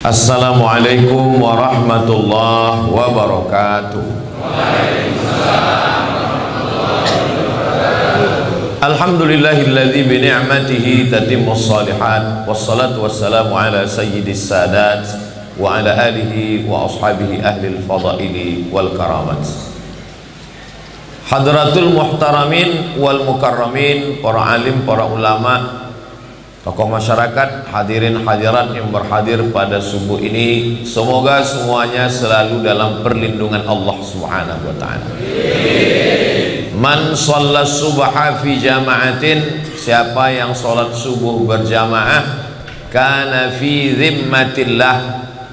Assalamualaikum warahmatullahi wabarakatuh. Alhamdulillahilladzi bi ni'matihi tatimmus shalihat, wassalatu wassalamu ala sayyidis sadat wa ala alihi wa ashabihi ahlil fadaili wal karamat. Hadratul muhtaramin wal mukarramin, para alim, para ulama, tokoh masyarakat, hadirin hadirat yang berhadir pada subuh ini, semoga semuanya selalu dalam perlindungan Allah Subhanahu wa taala. Man shalla subha fi jama'atin, siapa yang sholat subuh berjamaah, kana fi zimmatillah,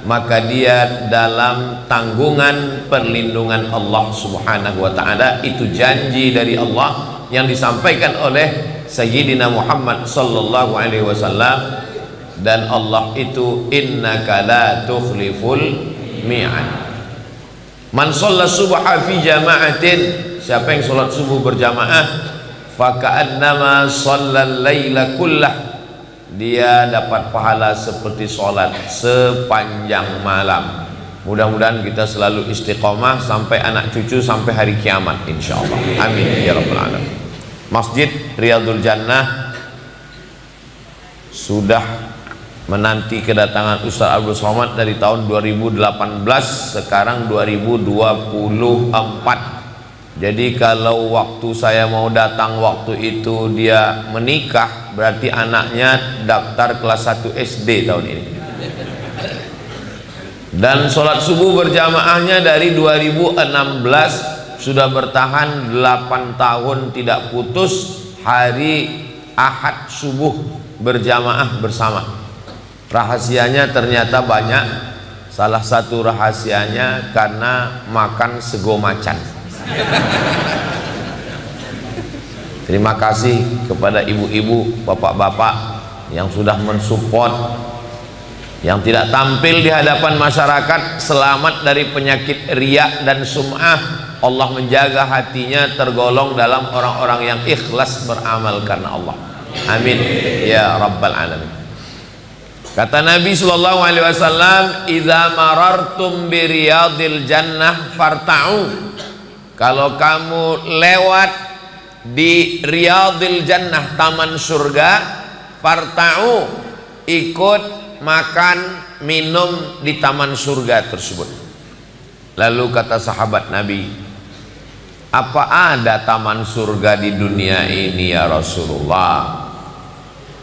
maka dia dalam tanggungan perlindungan Allah Subhanahu wa taala. Itu janji dari Allah yang disampaikan oleh Sayyidina Muhammad sallallahu alaihi wasallam, dan Allah itu innaka la tukhliful mi'ad. Man shalla subha fi jama'atin, siapa yang sholat subuh berjamaah, faka'annama shallal laila kullah, dia dapat pahala seperti sholat sepanjang malam. Mudah-mudahan kita selalu istiqomah sampai anak cucu, sampai hari kiamat insyaallah. Amin ya rabbal alamin. Masjid Riyadul Jannah sudah menanti kedatangan Ustaz Abdul Somad dari tahun 2018, sekarang 2024. Jadi kalau waktu saya mau datang waktu itu dia menikah, berarti anaknya daftar kelas 1 SD tahun ini. Dan sholat subuh berjamaahnya dari 2016 sudah bertahan 8 tahun tidak putus, hari Ahad subuh berjamaah bersama. Rahasianya ternyata banyak. Salah satu rahasianya karena makan sego macan. Terima kasih kepada ibu-ibu, bapak-bapak yang sudah mensupport, yang tidak tampil di hadapan masyarakat, selamat dari penyakit riya dan sum'ah. Allah menjaga hatinya tergolong dalam orang-orang yang ikhlas beramal karena Allah. Amin ya rabbal alamin. Kata Nabi sallallahu alaihi wasallam, idza marartum bi riyadil jannah farta'u, kalau kamu lewat di riyadil jannah, taman surga, farta'u, ikut makan minum di taman surga tersebut. Lalu kata sahabat Nabi, apa ada taman surga di dunia ini ya Rasulullah?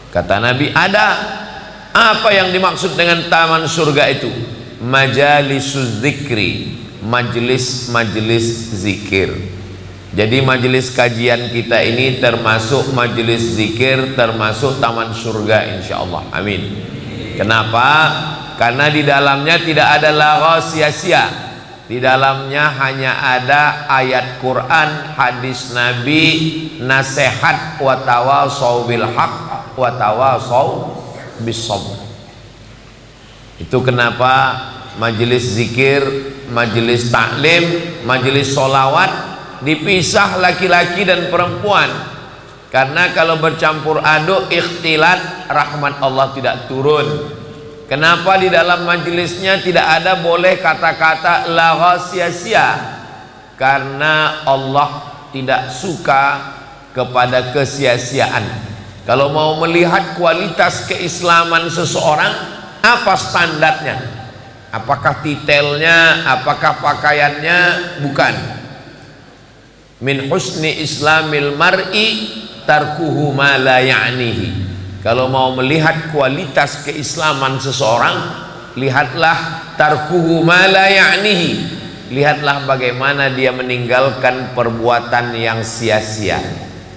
Kata Nabi, ada. Apa yang dimaksud dengan taman surga itu? Majalisuz zikri, majelis-majelis zikir. Jadi majelis kajian kita ini termasuk majelis zikir, termasuk taman surga insyaallah. Amin. Kenapa? Karena di dalamnya tidak ada lagha sia-sia. Di dalamnya hanya ada ayat Quran, hadis Nabi, nasihat, wa tawasau bil haq wa tawasau bis sabr. Itu kenapa majelis zikir, majelis taklim, majelis solawat dipisah laki-laki dan perempuan. Karena kalau bercampur aduk, ikhtilat, rahmat Allah tidak turun. Kenapa di dalam majelisnya tidak ada boleh kata-kata lagha sia-sia? Karena Allah tidak suka kepada kesia-siaan. Kalau mau melihat kualitas keislaman seseorang, apa standarnya? Apakah titelnya, apakah pakaiannya? Bukan. Min husni islamil mar'i tarkuhu ma la ya'nihi. Kalau mau melihat kualitas keislaman seseorang, lihatlah tarkuhu ma la ya'nihi, lihatlah bagaimana dia meninggalkan perbuatan yang sia-sia.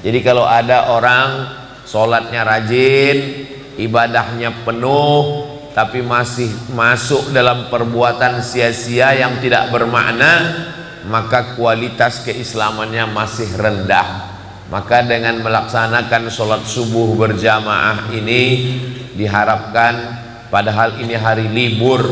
Jadi kalau ada orang sholatnya rajin, ibadahnya penuh, tapi masih masuk dalam perbuatan sia-sia yang tidak bermakna, maka kualitas keislamannya masih rendah. Maka dengan melaksanakan sholat subuh berjamaah ini diharapkan, padahal ini hari libur,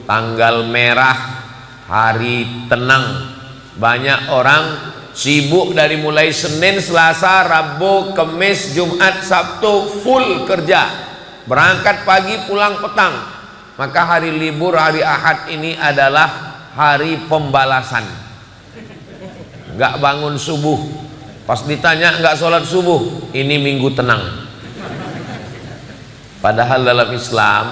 tanggal merah, hari tenang, banyak orang sibuk dari mulai Senin, Selasa, Rabu, Kamis, Jumat, Sabtu, full kerja, berangkat pagi pulang petang. maka hari libur hari Ahad ini adalah hari pembalasan. Nggak bangun subuh, pas ditanya nggak sholat subuh, ini minggu tenang. Padahal dalam Islam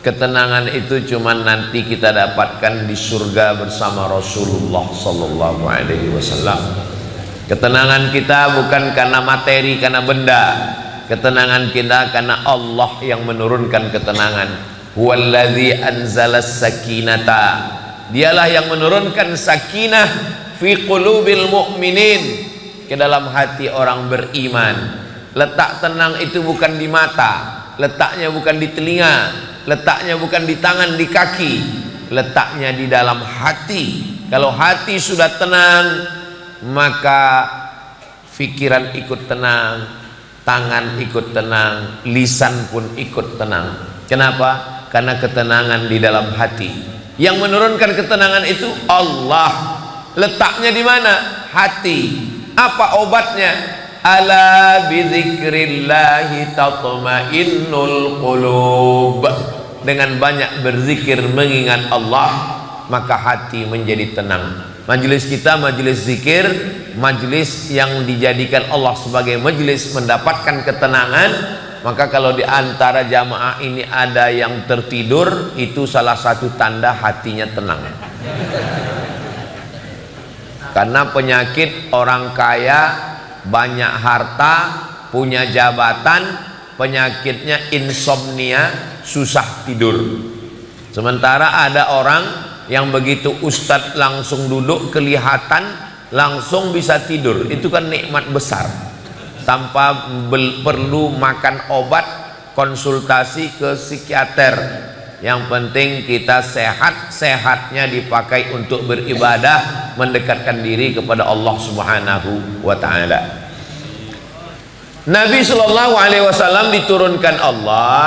ketenangan itu cuma nanti kita dapatkan di surga bersama Rasulullah Sallallahu Alaihi Wasallam. Ketenangan kita bukan karena materi, karena benda. Ketenangan kita karena Allah yang menurunkan ketenangan. Huwallazi anzalas sakinata, dialah yang menurunkan sakinah fi qulubil mu'minin, ke dalam hati orang beriman. Letak tenang itu bukan di mata, letaknya bukan di telinga, letaknya bukan di tangan, di kaki, letaknya di dalam hati. Kalau hati sudah tenang, maka pikiran ikut tenang, tangan ikut tenang, lisan pun ikut tenang. Kenapa? Karena ketenangan di dalam hati. Yang menurunkan ketenangan itu Allah. Letaknya di mana? Hati. Apa obatnya? Ala bidzikrillahi tatmainnul qulub. Dengan banyak berzikir mengingat Allah, maka hati menjadi tenang. Majelis kita majelis zikir, majelis yang dijadikan Allah sebagai majelis mendapatkan ketenangan. Maka kalau di antara jamaah ini ada yang tertidur, itu salah satu tanda hatinya tenang. Karena penyakit orang kaya, banyak harta, punya jabatan, penyakitnya insomnia, susah tidur. Sementara ada orang yang begitu ustadz langsung duduk, kelihatan langsung bisa tidur. Itu kan nikmat besar, tanpa perlu makan obat, konsultasi ke psikiater. Yang penting kita sehat, sehatnya dipakai untuk beribadah, mendekatkan diri kepada Allah Subhanahu wa ta'ala. Nabi Shallallahu Alaihi Wasallam diturunkan Allah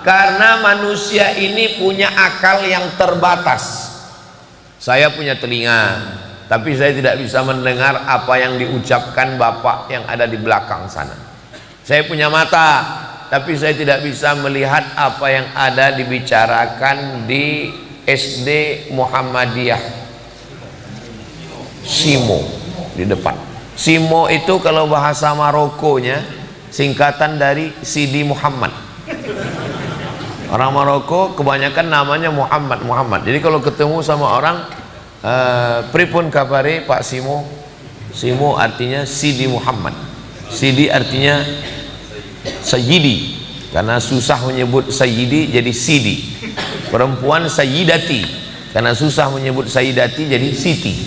karena manusia ini punya akal yang terbatas. Saya punya telinga, tapi saya tidak bisa mendengar apa yang diucapkan bapak yang ada di belakang sana. Saya punya mata, tapi saya tidak bisa melihat apa yang ada dibicarakan di SD Muhammadiyah Simo di depan. Simo itu kalau bahasa Marokonya singkatan dari Sidi Muhammad. Orang Maroko kebanyakan namanya Muhammad. Jadi kalau ketemu sama orang, pripun kabare Pak Simo? Simo artinya Sidi Muhammad. Sidi artinya Sayyidi, karena susah menyebut Sayyidi jadi Sidi. Perempuan Sayyidati, karena susah menyebut Sayyidati jadi Siti.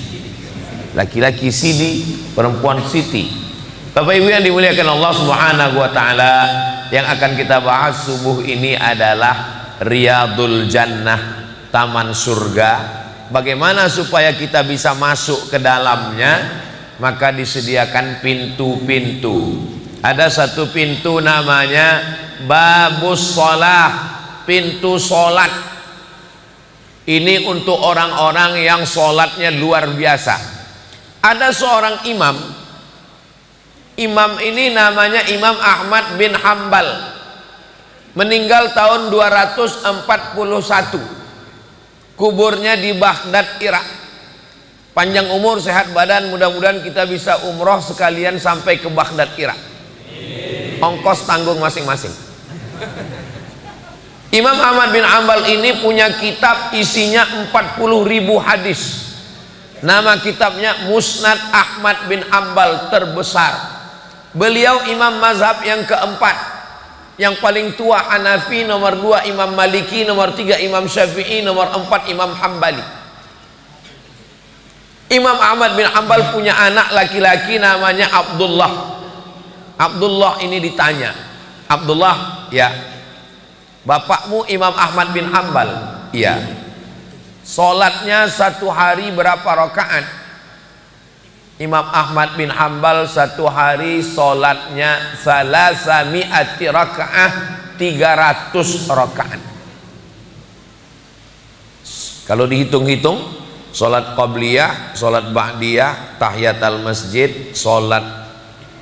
Laki-laki Sidi, perempuan Siti. Bapak Ibu yang dimuliakan Allah Subhanahu wa ta'ala, yang akan kita bahas subuh ini adalah Riyadul Jannah, taman surga. Bagaimana supaya kita bisa masuk ke dalamnya? Maka disediakan pintu-pintu. Ada satu pintu namanya Babus Shalah, pintu sholat. Ini untuk orang-orang yang sholatnya luar biasa. Ada seorang imam. Imam ini namanya Imam Ahmad bin Hambal. Meninggal tahun 241. Kuburnya di Baghdad, Irak. Panjang umur, sehat badan, mudah-mudahan kita bisa umroh sekalian sampai ke Baghdad, Irak. Ongkos tanggung masing-masing. Imam Ahmad bin Hambal ini punya kitab isinya 40.000 hadis. Nama kitabnya Musnad Ahmad bin Hambal, terbesar. Beliau imam mazhab yang keempat. Yang paling tua Hanafi, nomor 2 Imam Maliki, nomor 3 Imam Syafi'i, nomor 4 Imam Hambali. Imam Ahmad bin Hambal punya anak laki-laki namanya Abdullah. Abdullah ini ditanya, Abdullah, ya, bapakmu Imam Ahmad bin Hambal? Iya. Sholatnya satu hari berapa rakaat? Imam Ahmad bin Hambal satu hari sholatnya salasami'ati rakaah, 300 rakaat. Kalau dihitung-hitung, sholat qabliyah, sholat ba'diyah, tahiyatul masjid, sholat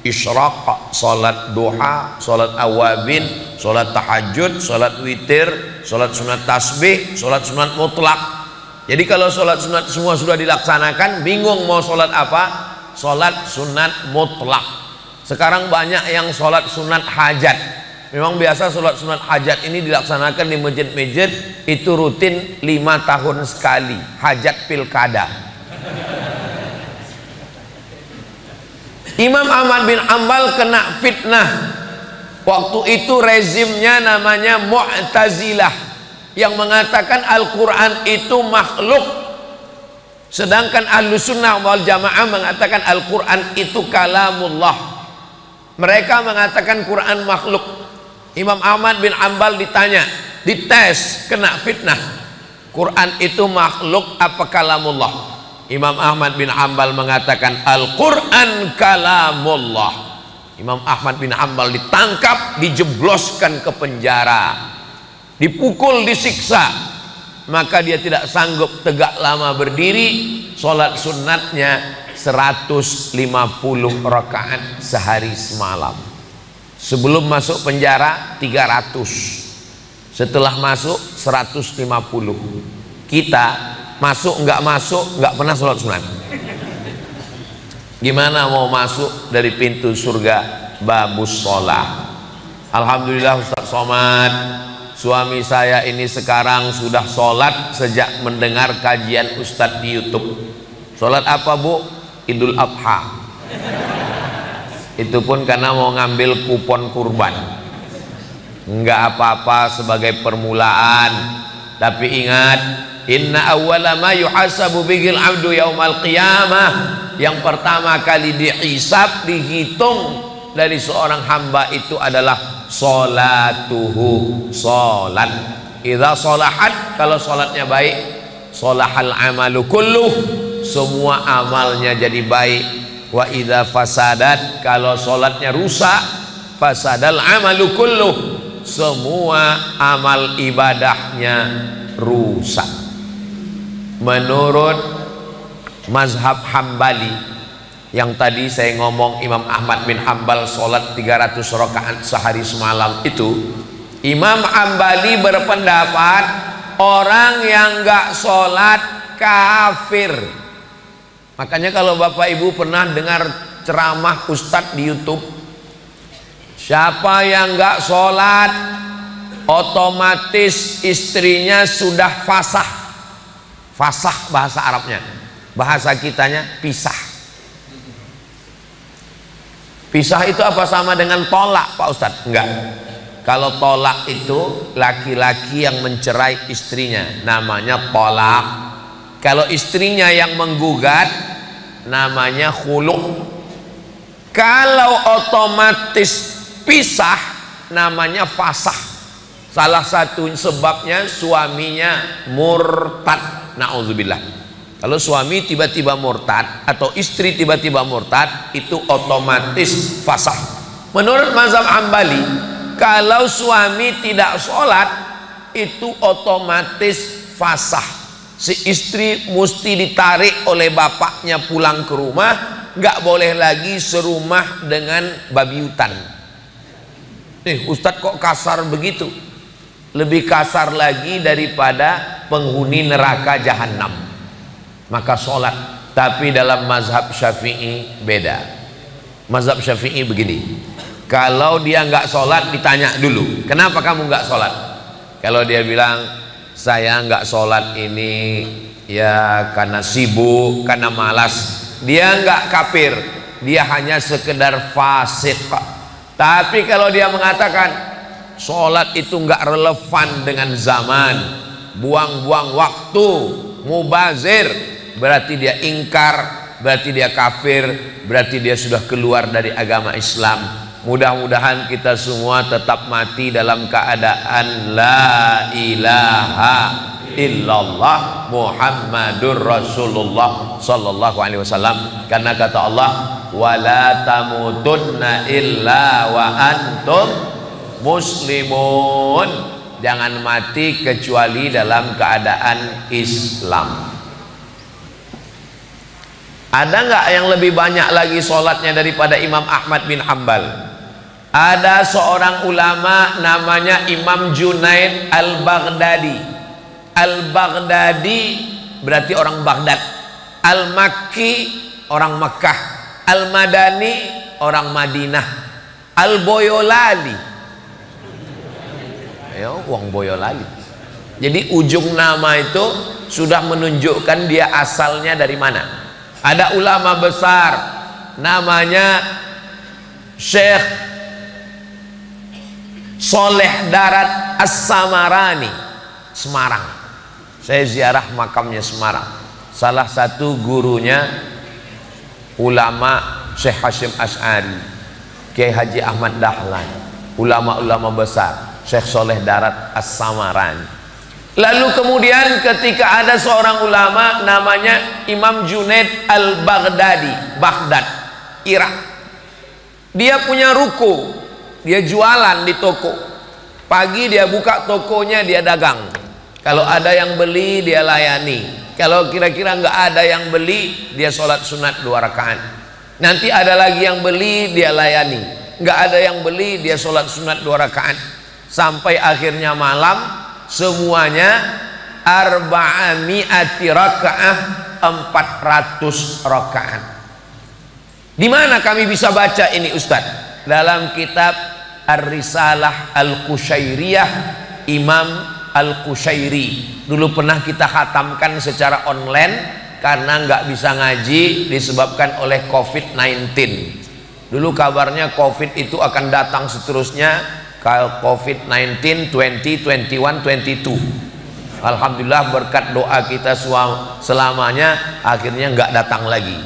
isyraq, sholat duha, sholat awabin, sholat tahajud, sholat witir, sholat sunat tasbih, sholat sunat mutlak. Jadi kalau sholat sunat semua sudah dilaksanakan, bingung mau sholat apa? Sholat sunat mutlak. Sekarang banyak yang sholat sunat hajat. Memang biasa sholat sunat hajat ini dilaksanakan di masjid-masjid itu rutin 5 tahun sekali, hajat pilkada. Imam Ahmad bin Hanbal kena fitnah. Waktu itu rezimnya namanya Mu'tazilah, yang mengatakan Al-Quran itu makhluk, sedangkan Ahlussunnah wal Jamaah mengatakan Al-Quran itu kalamullah. Mereka mengatakan Quran makhluk. Imam Ahmad bin Hanbal ditanya, dites, kena fitnah, Quran itu makhluk apa kalamullah? Imam Ahmad bin Hanbal mengatakan Al-Quran kalamullah. Imam Ahmad bin Hanbal ditangkap, dijebloskan ke penjara, dipukul, disiksa. Maka dia tidak sanggup tegak lama berdiri. Sholat sunnatnya 150 rakaat sehari semalam. Sebelum masuk penjara 300, setelah masuk 150. Kita masuk nggak pernah sholat sunat. Gimana mau masuk dari pintu surga babus sholat? Alhamdulillah Ustaz Somad, suami saya ini sekarang sudah sholat sejak mendengar kajian Ustadz di YouTube. Sholat apa Bu? Idul Adha. Itu pun karena mau ngambil kupon kurban. Enggak apa-apa sebagai permulaan. Tapi ingat, inna awwala ma yuhasabu bihil abdu yaumal qiyamah, yang pertama kali dihisab, dihitung dari seorang hamba itu adalah sholatuhu, sholat. Idza sholahat, kalau sholatnya baik, sholahal amalu kulluh, semua amalnya jadi baik. Wa idza fasadat, kalau sholatnya rusak, fasadal amalu kulluh, semua amal ibadahnya rusak. Menurut mazhab Hambali, yang tadi saya ngomong Imam Ahmad bin Hanbal sholat 300 rakaat sehari semalam itu, Imam Hambali berpendapat orang yang gak sholat kafir. Makanya kalau Bapak Ibu pernah dengar ceramah Ustadz di YouTube, siapa yang gak sholat otomatis istrinya sudah fasah. Fasah bahasa Arabnya, bahasa kitanya pisah. Pisah itu apa sama dengan tolak Pak Ustadz? Enggak. Kalau tolak itu laki-laki yang mencerai istrinya, namanya tolak. Kalau istrinya yang menggugat, namanya khulu'. Kalau otomatis pisah, namanya fasah. Salah satu sebabnya suaminya murtad, na'udzubillah. Kalau suami tiba-tiba murtad atau istri tiba-tiba murtad, itu otomatis fasah. Menurut mazhab Hambali, kalau suami tidak sholat, itu otomatis fasah. Si istri mesti ditarik oleh bapaknya pulang ke rumah, nggak boleh lagi serumah dengan babi hutan. Ustadz kok kasar begitu? Lebih kasar lagi daripada penghuni neraka jahanam. Maka sholat. Tapi dalam mazhab Syafi'i beda. Mazhab Syafi'i begini, kalau dia nggak sholat ditanya dulu, kenapa kamu nggak sholat? Kalau dia bilang, saya nggak sholat ini ya karena sibuk, karena malas, dia nggak kafir, dia hanya sekedar fasik. Tapi kalau dia mengatakan sholat itu nggak relevan dengan zaman, buang-buang waktu, mubazir, berarti dia ingkar, berarti dia kafir, berarti dia sudah keluar dari agama Islam. Mudah-mudahan kita semua tetap mati dalam keadaan la ilaha illallah Muhammadur Rasulullah sallallahu alaihi wasallam. Karena kata Allah, wala tamutunna illa wa antum muslimun. Jangan mati kecuali dalam keadaan Islam. Ada nggak yang lebih banyak lagi sholatnya daripada Imam Ahmad bin Hanbal? Ada seorang ulama namanya Imam Junaid Al-Baghdadi. Al-Baghdadi berarti orang Baghdad. Al-Makki orang Makkah. Al-Madani orang Madinah. Al-Boyolali, ya wong Boyolali. Jadi ujung nama itu sudah menunjukkan dia asalnya dari mana. Ada ulama besar namanya Syekh Soleh Darat As-Samarani, Semarang. Saya ziarah makamnya Semarang. Salah satu gurunya ulama Syekh Hashim Asy'ari, Kiai Haji Ahmad Dahlan, ulama-ulama besar, Syekh Soleh Darat As-Samarani. Lalu kemudian ketika ada seorang ulama namanya Imam Junaid Al-Baghdadi, Baghdad, Irak. Dia punya ruko, dia jualan di toko. Pagi dia buka tokonya, dia dagang. Kalau ada yang beli dia layani. Kalau kira-kira nggak ada yang beli, dia sholat sunat 2 rakaat. Nanti ada lagi yang beli, dia layani. Nggak ada yang beli, dia sholat sunat 2 rakaat. Sampai akhirnya malam semuanya arba'ami'ati rakaah, 400 rakaat. Di mana kami bisa baca ini Ustaz? Dalam kitab Ar-Risalah Al-Qushairiyah Imam Al-Qushairi. Dulu pernah kita khatamkan secara online karena nggak bisa ngaji disebabkan oleh COVID-19. Dulu kabarnya COVID itu akan datang seterusnya, COVID-19 2021 22. Alhamdulillah berkat doa kita selamanya akhirnya nggak datang lagi.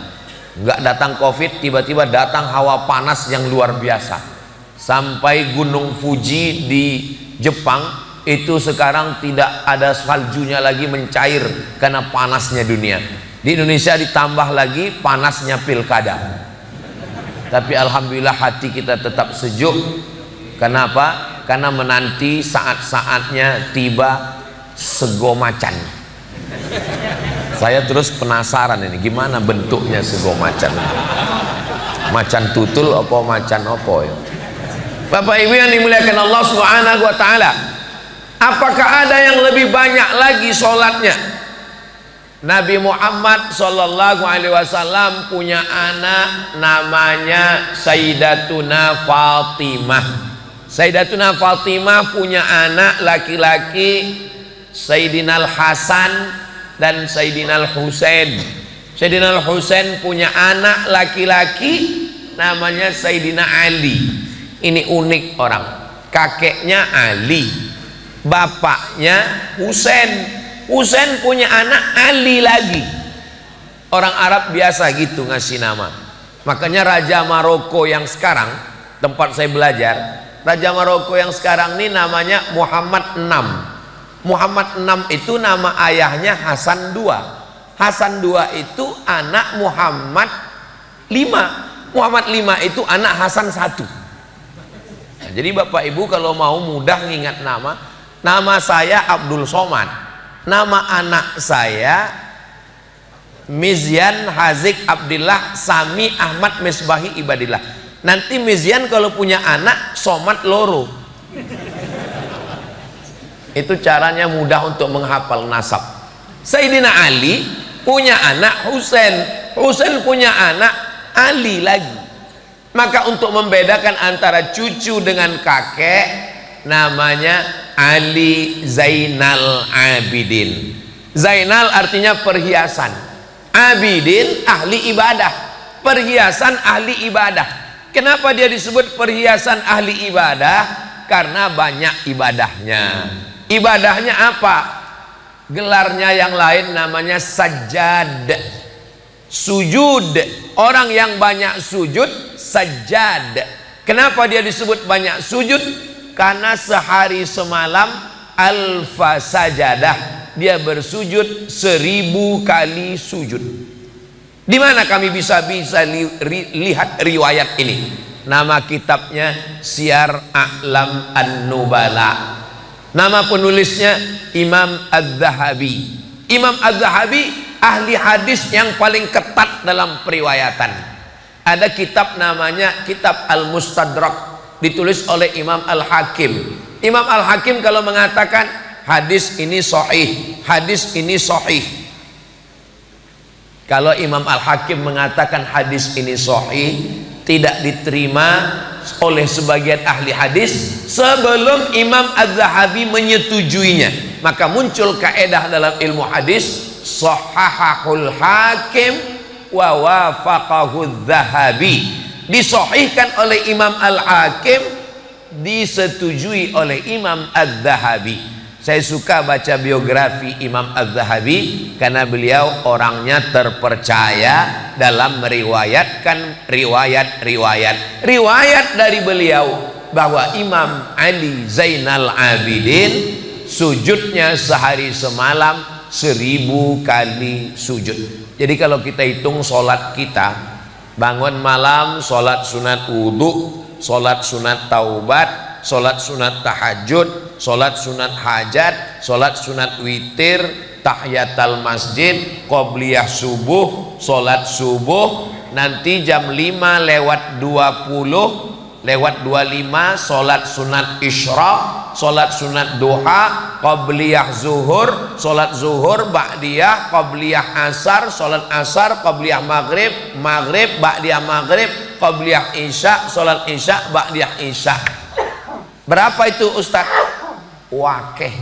Nggak datang COVID, tiba-tiba datang hawa panas yang luar biasa. Sampai Gunung Fuji di Jepang itu sekarang tidak ada saljunya lagi, mencair karena panasnya dunia. Di Indonesia ditambah lagi panasnya pilkada. Tapi alhamdulillah hati kita tetap sejuk. Kenapa? Karena menanti saat-saatnya tiba sego macan. Saya terus penasaran ini gimana bentuknya sego macan. Macan tutul apa macan apa ya? Bapak Ibu yang dimuliakan Allah Subhanahu wa taala, apakah ada yang lebih banyak lagi sholatnya? Nabi Muhammad sallallahu alaihi wasallam punya anak namanya Sayyidatuna Fatimah. Sayyidatuna Fatimah punya anak laki-laki Sayyidina Hasan dan Sayyidina Husain. Sayyidina Husain punya anak laki-laki namanya Sayyidina Ali. Ini unik orang, kakeknya Ali, bapaknya Husain. Husain punya anak Ali lagi. Orang Arab biasa gitu ngasih nama. Makanya Raja Maroko yang sekarang, tempat saya belajar, Raja Maroko yang sekarang ini namanya Muhammad VI. Muhammad VI itu nama ayahnya Hasan II. Hasan II itu anak Muhammad V. Muhammad V itu anak Hasan I. Nah, jadi Bapak Ibu kalau mau mudah ngingat nama saya Abdul Somad, nama anak saya Mizyan Hazik Abdillah Sami Ahmad Misbahi Ibadillah. Nanti Mizyan kalau punya anak Somad loro. Itu caranya mudah untuk menghafal nasab. Sayyidina Ali punya anak Husain, Husain punya anak Ali lagi. Maka untuk membedakan antara cucu dengan kakek, namanya Ali Zainal Abidin. Zainal artinya perhiasan, Abidin ahli ibadah. Perhiasan ahli ibadah. Kenapa dia disebut perhiasan ahli ibadah? Karena banyak ibadahnya. Ibadahnya apa? Gelarnya yang lain namanya sajjad, sujud. Orang yang banyak sujud sajjad. Kenapa dia disebut banyak sujud? Karena sehari semalam alfa sajadah, dia bersujud 1000 kali sujud. Di mana kami bisa lihat riwayat ini? Nama kitabnya Syiar A'lam An-Nubala. Nama penulisnya Imam Az-Zahabi. Imam Az-Zahabi ahli hadis yang paling ketat dalam periwayatan. Ada kitab namanya Kitab Al-Mustadrak. ditulis oleh Imam Al-Hakim. Imam Al-Hakim kalau mengatakan hadis ini sahih, hadis ini sahih. Kalau Imam Al-Hakim mengatakan hadis ini sahih, tidak diterima oleh sebagian ahli hadis sebelum Imam Az-Zahabi menyetujuinya. Maka muncul kaedah dalam ilmu hadis, sahahahul hakim wa wafaqahu Zahabi. Disahihkan oleh Imam Al-Hakim, disetujui oleh Imam Az-Zahabi. Saya suka baca biografi Imam Az-Zahabi karena beliau orangnya terpercaya dalam meriwayatkan riwayat-riwayat. Riwayat dari beliau bahwa Imam Ali Zainal Abidin sujudnya sehari semalam 1000 kali sujud. Jadi kalau kita hitung sholat kita, bangun malam sholat sunat wudhu, sholat sunat taubat, sholat sunat tahajud, sholat sunat hajat, sholat sunat witir, tahiyatul masjid, qobliyah subuh, sholat subuh, nanti jam 5:20 lewat 25 sholat sunat isyraq, sholat sunat duha, qobliyah zuhur, sholat zuhur, ba'diyah, qobliyah asar, sholat asar, qobliyah maghrib, maghrib, ba'diyah maghrib, qobliyah isya, sholat isya, ba'diyah isya. Berapa itu Ustaz? Wakeh.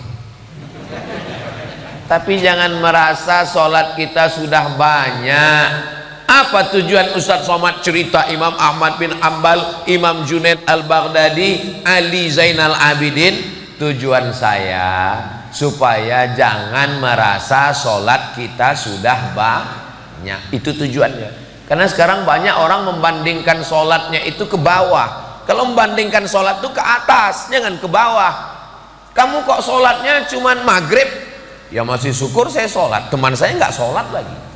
Tapi jangan merasa sholat kita sudah banyak. Apa tujuan Ustaz Somad cerita Imam Ahmad bin Ambal, Imam Junaid Al-Baghdadi, Ali Zainal Abidin? Tujuan saya supaya jangan merasa sholat kita sudah banyak. Itu tujuannya. Karena sekarang banyak orang membandingkan sholatnya itu ke bawah. Kalau membandingkan sholat itu ke atas, jangan ke bawah. Kamu kok sholatnya cuman maghrib? Ya masih syukur saya sholat, teman saya nggak sholat lagi.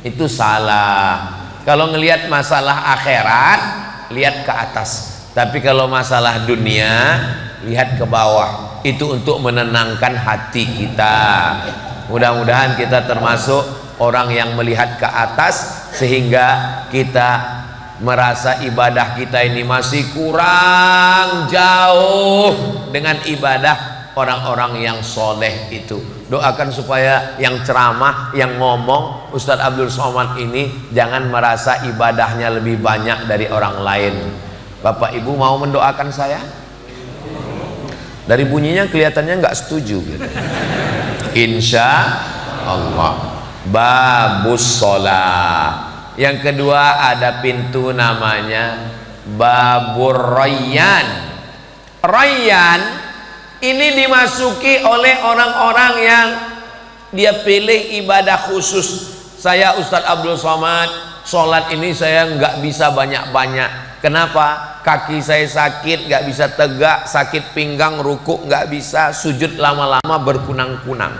Itu salah. Kalau ngelihat masalah akhirat, lihat ke atas. Tapi kalau masalah dunia, lihat ke bawah. Itu untuk menenangkan hati kita. Mudah-mudahan kita termasuk orang yang melihat ke atas, sehingga kita merasa ibadah kita ini masih kurang jauh dengan ibadah orang-orang yang soleh itu. Doakan supaya yang ceramah, yang ngomong Ustadz Abdul Somad ini jangan merasa ibadahnya lebih banyak dari orang lain. Bapak Ibu mau mendoakan saya? Dari bunyinya kelihatannya nggak setuju gitu. Insya Allah. Babus sholat. Yang kedua ada pintu namanya Babur Rayyan. Rayyan ini dimasuki oleh orang-orang yang dia pilih ibadah khusus. Saya Ustadz Abdul Somad, sholat ini saya nggak bisa banyak-banyak. Kenapa? Kaki saya sakit, nggak bisa tegak, sakit pinggang, rukuk nggak bisa, sujud lama-lama berkunang-kunang.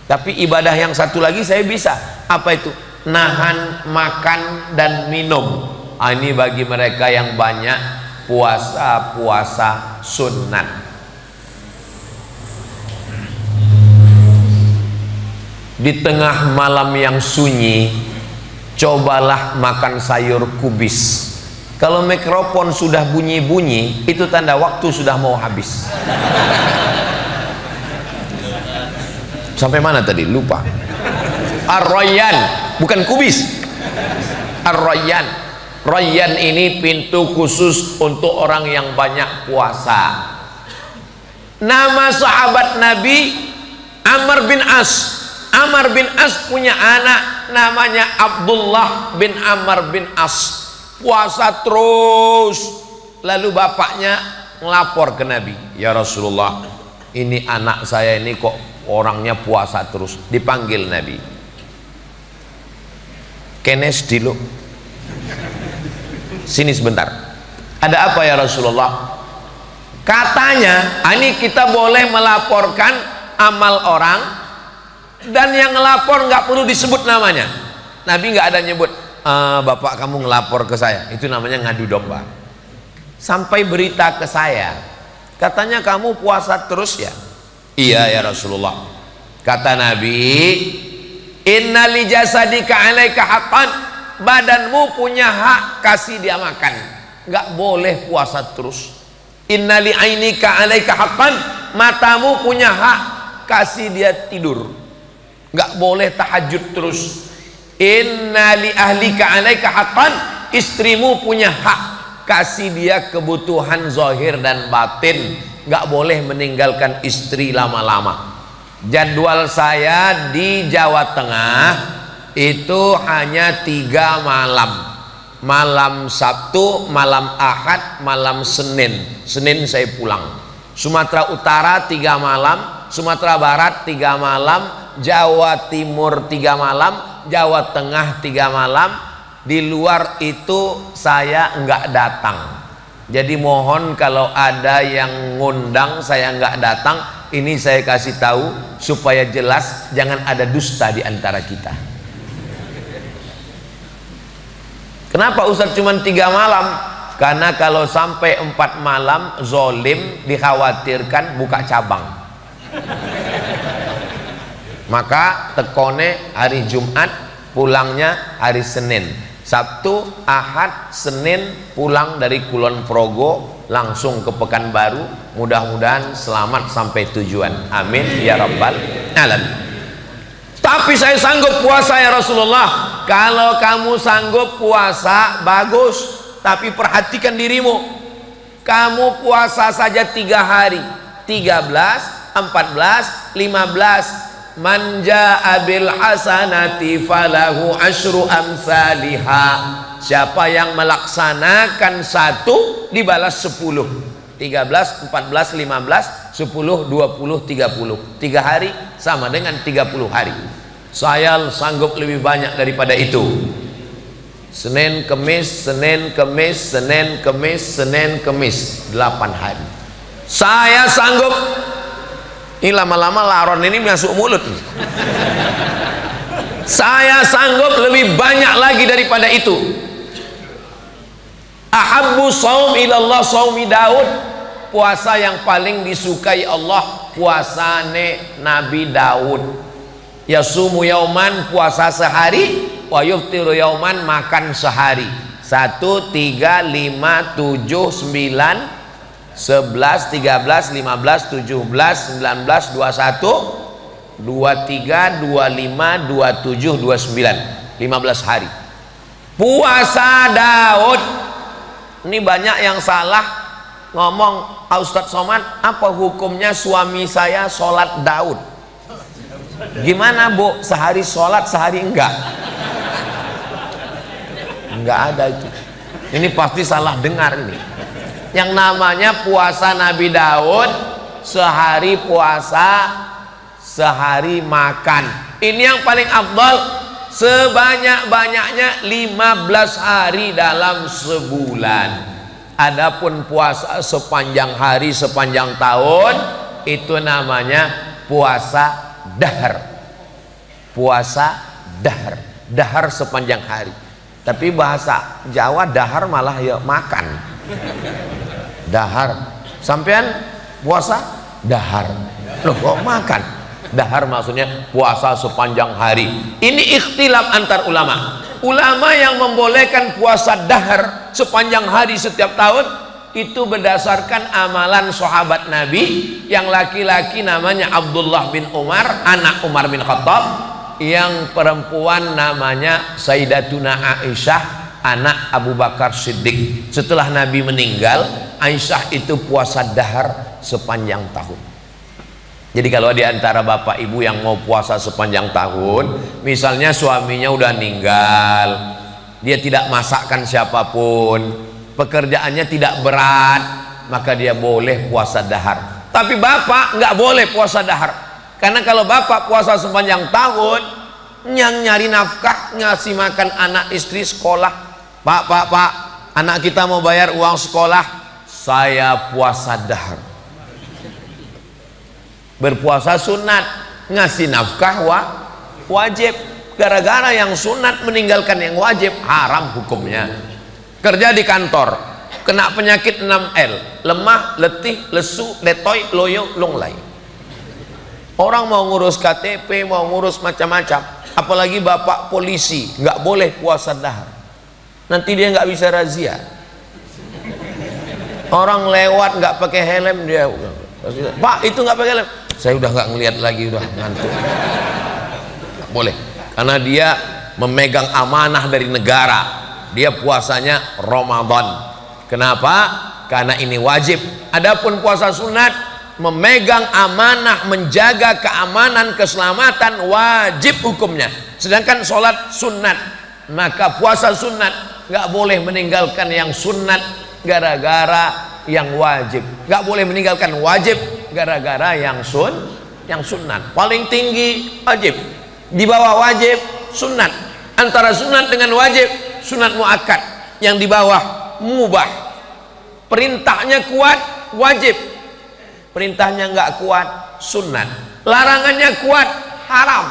Tapi ibadah yang satu lagi saya bisa. Apa itu? Nahan makan dan minum. Ini bagi mereka yang banyak puasa sunnat. Di tengah malam yang sunyi, cobalah makan sayur kubis. Kalau mikrofon sudah bunyi-bunyi, itu tanda waktu sudah mau habis. Sampai mana tadi? Lupa. Ar-Rayyan, bukan kubis. Ar-Rayyan. Rayyan ini pintu khusus untuk orang yang banyak puasa. Nama sahabat Nabi Amr bin As. Amr bin As punya anak namanya Abdullah bin Amr bin As. Puasa terus. Lalu bapaknya ngelapor ke Nabi, ya Rasulullah, ini anak saya ini kok orangnya puasa terus. Dipanggil Nabi. Kenes dulu, sini sebentar. Ada apa ya Rasulullah? Katanya ini kita boleh melaporkan amal orang, dan yang ngelapor nggak perlu disebut namanya. Nabi nggak ada nyebut bapak kamu ngelapor ke saya, itu namanya ngadu domba. Sampai berita ke saya, katanya kamu puasa terus ya? Iya ya Rasulullah. Kata Nabi, inna li jasadika alaika haqqan, badanmu punya hak, kasih dia makan. nggak boleh puasa terus. Innali ainika alaika haqqan, matamu punya hak, kasih dia tidur, nggak boleh tahajud terus. Innali ahlika alaika haqqan, istrimu punya hak, kasih dia kebutuhan zahir dan batin, nggak boleh meninggalkan istri lama-lama. Jadwal saya di Jawa Tengah itu hanya 3 malam, malam Sabtu, malam Ahad, malam Senin. Senin saya pulang. Sumatera Utara 3 malam, Sumatera Barat 3 malam, Jawa Timur 3 malam, Jawa Tengah 3 malam. Di luar itu saya nggak datang. Jadi mohon kalau ada yang ngundang saya nggak datang, ini saya kasih tahu supaya jelas, jangan ada dusta di antara kita. Kenapa Ustaz cuma 3 malam? Karena kalau sampai 4 malam zolim, dikhawatirkan buka cabang. Maka tekone hari Jumat, pulangnya hari Senin. Sabtu, Ahad, Senin pulang dari Kulon Progo langsung ke Pekanbaru. Mudah-mudahan selamat sampai tujuan. Amin ya rabbal alamin. Tapi saya sanggup puasa ya Rasulullah. Kalau kamu sanggup puasa bagus, tapi perhatikan dirimu. Kamu puasa saja 3 hari, 13, 14, 15. Man jaa bil hasanati falahu asyru amsalihha. Siapa yang melaksanakan 1 dibalas 10. 13, 14, 15, 10, 20, 30. 3 hari sama dengan 30 hari. Saya sanggup lebih banyak daripada itu. Senin, Kemis, Senin, Kemis, Senin, Kemis, Senin, Kemis, 8 hari. Saya sanggup. Ini lama-lama laron ini masuk mulut nih. Saya sanggup lebih banyak lagi daripada itu. Ahabbu shaum ilallah shaumi Daud. Puasa yang paling disukai Allah puasane Nabi Daud. Yasumu yauman, puasa sehari, wa yuftiru yauman, makan sehari. 1, 3, 5, 7, 9, 11, 13, 15, 17, 19, 21, 23, 25, 27, 29, 15 hari puasa Daud. Ini banyak yang salah ngomong, Ustadz Somad, apa hukumnya suami saya sholat Daud? Gimana Bu, sehari sholat sehari enggak? Enggak ada itu. Ini pasti salah dengar ini. Yang namanya puasa Nabi Daud, sehari puasa, sehari makan. Ini yang paling afdal. Sebanyak-banyaknya 15 hari dalam sebulan. Adapun puasa sepanjang hari, sepanjang tahun, itu namanya puasa dahar. Puasa dahar. Dahar sepanjang hari. Tapi bahasa Jawa dahar malah ya makan. Dahar. Sampean puasa dahar. Loh kok makan? Dahar maksudnya puasa sepanjang hari. Ini ikhtilaf antar ulama. Ulama yang membolehkan puasa dahar sepanjang hari setiap tahun itu berdasarkan amalan sahabat Nabi. Yang laki-laki namanya Abdullah bin Umar, anak Umar bin Khattab. Yang perempuan namanya Sayyidatuna Aisyah, anak Abu Bakar Siddiq. Setelah Nabi meninggal, Aisyah itu puasa dahar sepanjang tahun. Jadi kalau di antara bapak ibu yang mau puasa sepanjang tahun, misalnya suaminya udah meninggal, dia tidak masakkan siapapun, pekerjaannya tidak berat, maka dia boleh puasa dahar. Tapi bapak nggak boleh puasa dahar, karena kalau bapak puasa sepanjang tahun, yang nyari nafkah, ngasih makan anak istri sekolah, pak, anak kita mau bayar uang sekolah, saya puasa dahar. Berpuasa sunat, ngasih nafkah wajib. Gara-gara yang sunat meninggalkan yang wajib, haram hukumnya. Kerja di kantor, kena penyakit 6L, lemah, letih, lesu, letoy, loyo, lunglai. Orang mau ngurus KTP, mau ngurus macam-macam, apalagi bapak polisi, nggak boleh puasa dahar. Nanti dia nggak bisa razia. Orang lewat nggak pakai helm dia, Pak itu nggak pakai helm, saya udah nggak ngelihat lagi, udah ngantuk. Nggak boleh, karena dia memegang amanah dari negara. Dia puasanya Ramadan. Kenapa? Karena ini wajib. Adapun puasa sunat, memegang amanah, menjaga keamanan, keselamatan, wajib hukumnya. Sedangkan sholat sunat, maka puasa sunat nggak boleh meninggalkan yang sunat gara-gara yang wajib, nggak boleh meninggalkan wajib gara-gara yang sunat. Paling tinggi wajib, di bawah wajib sunat, antara sunat dengan wajib sunat muakkad, yang di bawah mubah. Perintahnya kuat wajib, perintahnya nggak kuat sunat, larangannya kuat haram,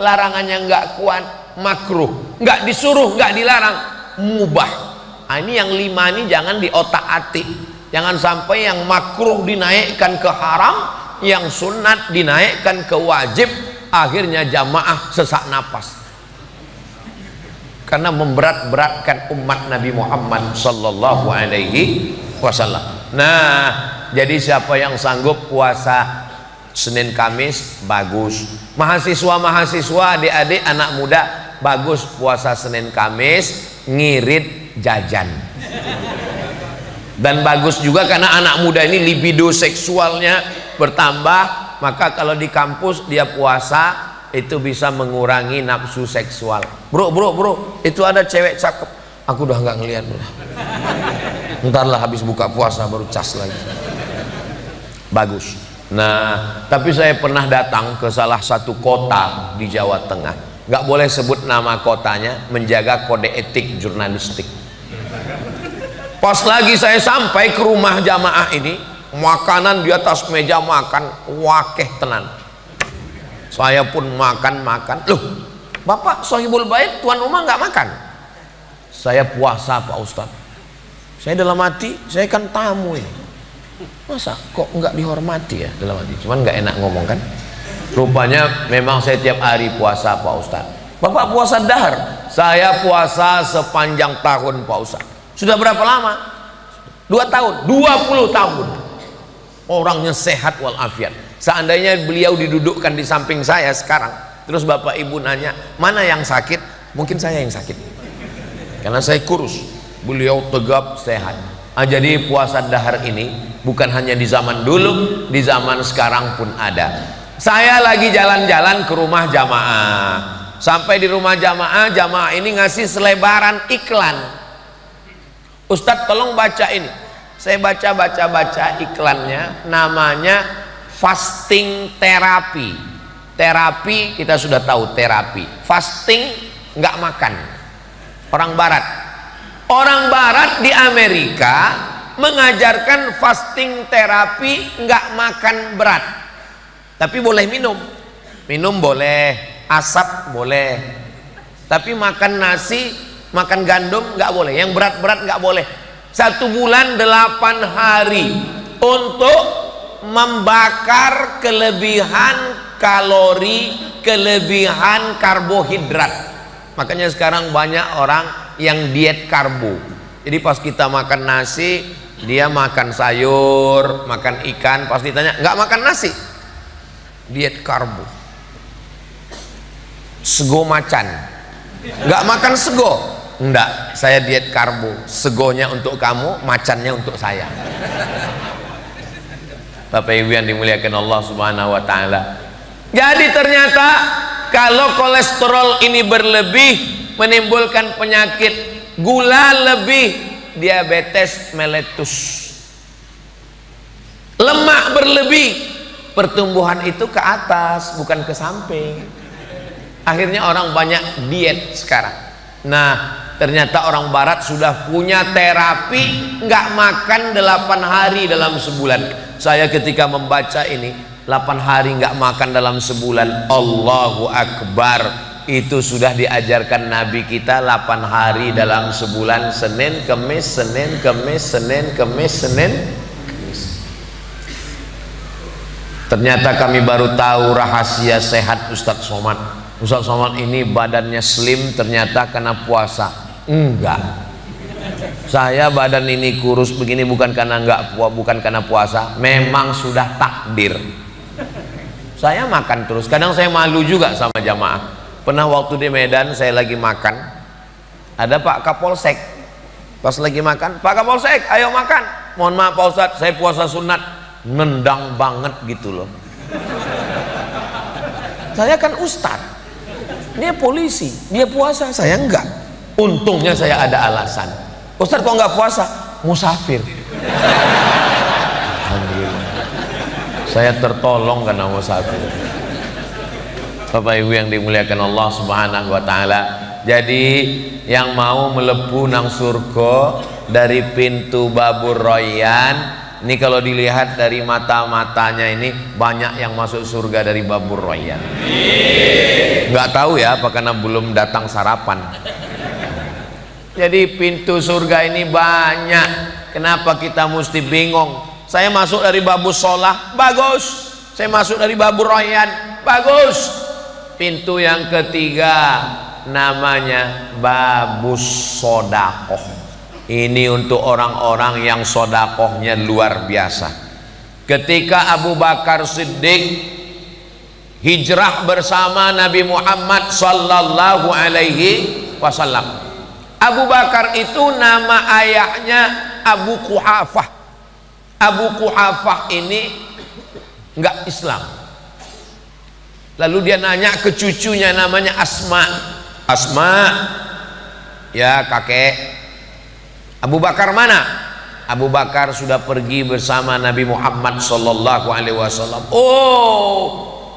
larangannya nggak kuat makruh, nggak disuruh nggak dilarang mubah. Nah, ini yang 5 ini jangan diotak-atik, jangan sampai yang makruh dinaikkan ke haram, yang sunat dinaikkan ke wajib, akhirnya jamaah sesak napas karena memberat-beratkan umat Nabi Muhammad sallallahu alaihi wasallam. Nah, jadi siapa yang sanggup puasa Senin Kamis bagus. Mahasiswa-mahasiswa, adik-adik, anak muda bagus puasa Senin Kamis, ngirit jajan. Dan bagus juga karena anak muda ini libido seksualnya bertambah, maka kalau di kampus dia puasa itu bisa mengurangi nafsu seksual. Bro, itu ada cewek cakep, aku udah nggak ngeliat, ntarlah habis buka puasa baru cas lagi. Bagus. Nah, tapi saya pernah datang ke salah satu kota di Jawa Tengah, nggak boleh sebut nama kotanya, menjaga kode etik jurnalistik. Pas lagi saya sampai ke rumah jamaah ini, makanan di atas meja makan wakeh tenan. Saya pun makan. Loh, Bapak Sohibul Bait, tuan rumah nggak makan? Saya puasa Pak Ustadz. Saya dalam hati, saya kan tamu ini, masa kok nggak dihormati ya dalam hati. Cuman nggak enak ngomong kan. Rupanya memang saya tiap hari puasa Pak Ustadz. Bapak puasa dahar, saya puasa sepanjang tahun Pak Ustadz. Sudah berapa lama? 2 tahun, 20 tahun. Orangnya sehat walafiat. Seandainya beliau didudukkan di samping saya sekarang, terus bapak ibu nanya mana yang sakit, mungkin saya yang sakit karena saya kurus, beliau tegap sehat. Jadi puasa dahar ini bukan hanya di zaman dulu, di zaman sekarang pun ada. Saya lagi jalan-jalan ke rumah jamaah, sampai di rumah jamaah ini ngasih selebaran iklan. Ustadz tolong baca ini. Saya baca iklannya, namanya fasting terapi. Terapi kita sudah tahu terapi. Fasting nggak makan. Orang barat di Amerika mengajarkan fasting terapi, nggak makan berat, tapi boleh minum boleh, asap boleh, tapi makan nasi, makan gandum nggak boleh, yang berat-berat nggak boleh. 1 bulan 8 hari untuk membakar kelebihan kalori, kelebihan karbohidrat. Makanya sekarang banyak orang yang diet karbo. Jadi pas kita makan nasi, dia makan sayur, makan ikan, pas ditanya nggak makan nasi, diet karbo. Sego macan, nggak makan sego, enggak, saya diet karbo. Segonya untuk kamu, macannya untuk saya. Bapak Ibu yang dimuliakan Allah Subhanahu wa taala. Jadi ternyata kalau kolesterol ini berlebih menimbulkan penyakit, gula lebih diabetes meletus. Lemak berlebih, pertumbuhan itu ke atas bukan ke samping. Akhirnya orang banyak diet sekarang. Nah, ternyata orang barat sudah punya terapi nggak makan 8 hari dalam sebulan. Saya ketika membaca ini, 8 hari nggak makan dalam sebulan, Allahu Akbar, itu sudah diajarkan Nabi kita 8 hari dalam sebulan, Senin, Kemis, Senin, Kemis, Senin, Kemis, Senin, Kemis. Ternyata kami baru tahu rahasia sehat Ustadz Somad. Ustadz Somad ini badannya slim ternyata karena puasa. Enggak, Saya badan ini kurus begini bukan karena puasa, memang sudah takdir. Saya makan terus, kadang saya malu juga sama jamaah. Pernah waktu di Medan saya lagi makan, ada Pak Kapolsek, pas lagi makan, Pak Kapolsek ayo makan. Mohon maaf Pak Ustadz, saya puasa sunat. Nendang banget gitu loh. Saya kan ustadz, dia polisi, dia puasa, saya enggak. Untungnya saya ada alasan. Ustadz kok enggak puasa? Musafir. Alhamdulillah, saya tertolong karena musafir. Bapak Ibu yang dimuliakan Allah Subhanahu wa taala. Jadi yang mau melebu nang surga dari pintu Babur Royan, ini kalau dilihat dari mata-matanya ini banyak yang masuk surga dari Babur Royan. Nggak tahu ya apa karena belum datang sarapan. Jadi pintu surga ini banyak. Kenapa kita mesti bingung? Saya masuk dari Babus Sholah, bagus. Saya masuk dari Babur Royan, bagus. Pintu yang ketiga namanya Babus Sodakoh. Ini untuk orang-orang yang sodakohnya luar biasa. Ketika Abu Bakar Siddiq hijrah bersama Nabi Muhammad sallallahu alaihi wasallam, Abu Bakar itu nama ayahnya Abu Quhafah. Abu Quhafah ini enggak Islam. Lalu dia nanya ke cucunya namanya Asma. Asma, ya kakek, Abu Bakar mana? Abu Bakar sudah pergi bersama Nabi Muhammad sallallahu alaihi wasallam. Oh,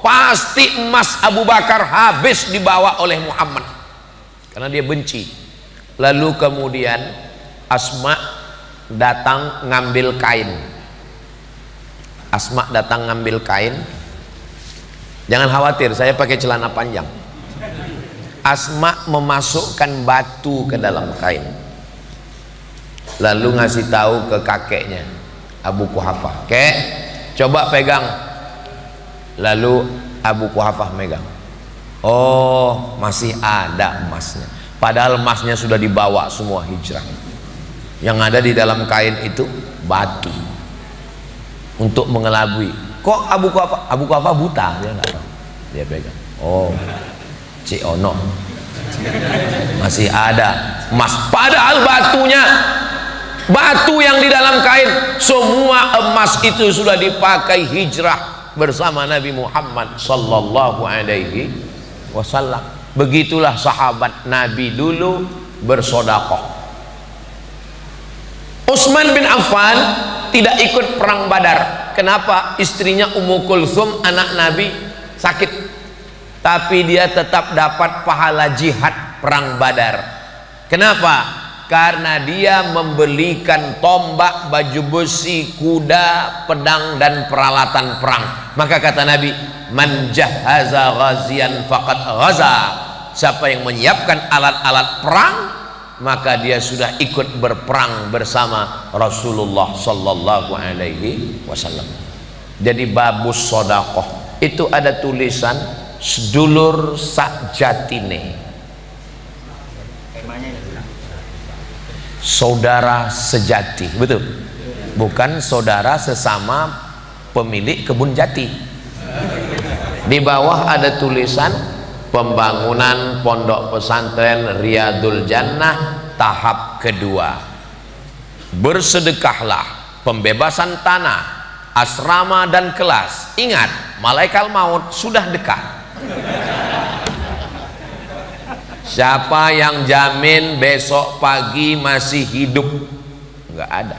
pasti emas Abu Bakar habis dibawa oleh Muhammad karena dia benci. Lalu kemudian Asma datang ngambil kain. Asma datang ngambil kain. Jangan khawatir, saya pakai celana panjang. Asma memasukkan batu ke dalam kain, lalu ngasih tahu ke kakeknya Abu Quhafah, "Kek, coba pegang." Lalu Abu Quhafah megang. Oh, masih ada emasnya. Padahal emasnya sudah dibawa semua hijrah. Yang ada di dalam kain itu batu untuk mengelabui. Kok Abu Quhafah buta, dia nggak tahu. Dia pegang. Oh, Cik Ono, masih ada emas. Padahal batu yang di dalam kain, semua emas itu sudah dipakai hijrah bersama Nabi Muhammad sallallahu alaihi wasallam. Begitulah sahabat Nabi dulu bersodakoh. Utsman bin Affan tidak ikut perang Badar. Kenapa? Istrinya Ummu Kulsum, anak Nabi, sakit, tapi dia tetap dapat pahala jihad perang Badar. Kenapa? Karena dia membelikan tombak, baju besi, kuda, pedang dan peralatan perang. Maka kata Nabi, "Man jahaza ghaziyan faqad ghaza." Siapa yang menyiapkan alat-alat perang, maka dia sudah ikut berperang bersama Rasulullah sallallahu alaihi wasallam. Jadi Babus Sodakoh itu ada tulisan sedulur sakjatine, saudara sejati, betul? Bukan saudara sesama pemilik kebun jati. Di bawah ada tulisan pembangunan pondok pesantren Riyadul Jannah tahap kedua. Bersedekahlah, pembebasan tanah, asrama dan kelas. Ingat, malaikat maut sudah dekat. Siapa yang jamin besok pagi masih hidup? Enggak ada.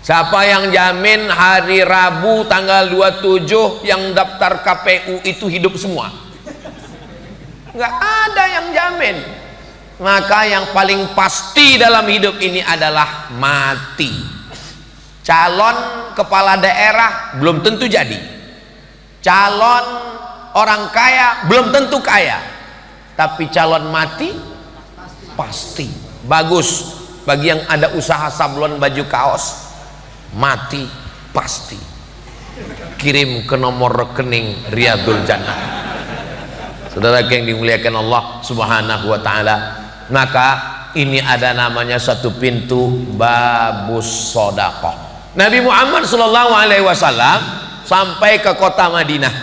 Siapa yang jamin hari Rabu tanggal 27 yang daftar KPU itu hidup semua? Enggak ada yang jamin. Maka yang paling pasti dalam hidup ini adalah mati. Calon kepala daerah belum tentu jadi. Calon orang kaya belum tentu kaya. Tapi calon mati pasti. Bagus bagi yang ada usaha sablon baju kaos, mati pasti. Kirim ke nomor rekening Riyadul Jannah. Saudara yang dimuliakan Allah Subhanahu wa taala, maka ini ada namanya satu pintu babus sodakoh. Nabi Muhammad SAW sampai ke kota Madinah.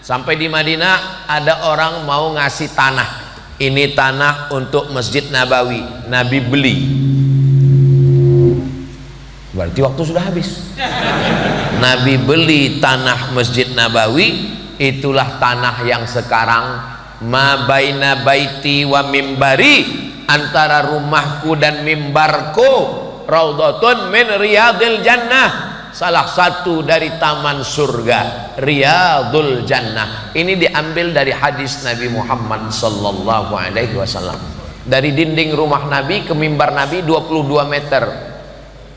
Sampai di Madinah ada orang mau ngasih tanah. Ini tanah untuk Masjid Nabawi. Nabi beli. Berarti waktu sudah habis. Nabi beli tanah Masjid Nabawi. Itulah tanah yang sekarang ma baina baiti wa mimbari, antara rumahku dan mimbarku raudhatun min riyadil jannah, salah satu dari taman surga, riyadul jannah. Ini diambil dari hadis Nabi Muhammad sallallahu alaihi wasallam. Dari dinding rumah Nabi ke mimbar Nabi 22 meter,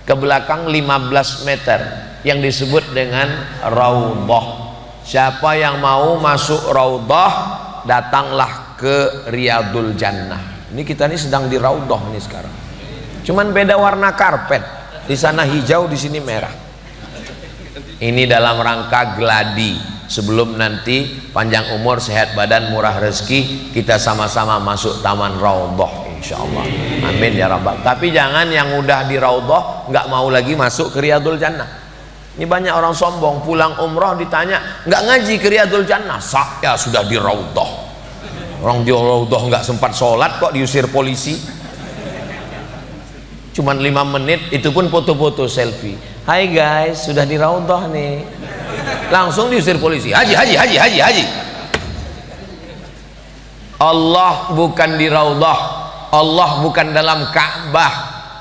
ke belakang 15 meter, yang disebut dengan raudhah. Siapa yang mau masuk raudhah, datanglah ke riyadul jannah. Ini kita ini sedang di raudhah ini sekarang. Cuman beda warna karpet. Di sana hijau, di sini merah. Ini dalam rangka gladi, sebelum nanti panjang umur, sehat badan, murah rezeki, kita sama-sama masuk taman raudhah insyaallah. Amin ya rabbal. Tapi jangan yang udah di raudhah nggak mau lagi masuk ke riyadul jannah. Ini banyak orang sombong, pulang umroh ditanya, nggak ngaji ke riyadul jannah? Saya sudah di raudhah. Orang di raudhah nggak sempat sholat kok diusir polisi. Cuman 5 menit, itu pun foto-foto selfie. Hai guys, sudah di raudhah nih. Langsung diusir polisi. Haji. Allah bukan di raudhah. Allah bukan dalam Ka'bah.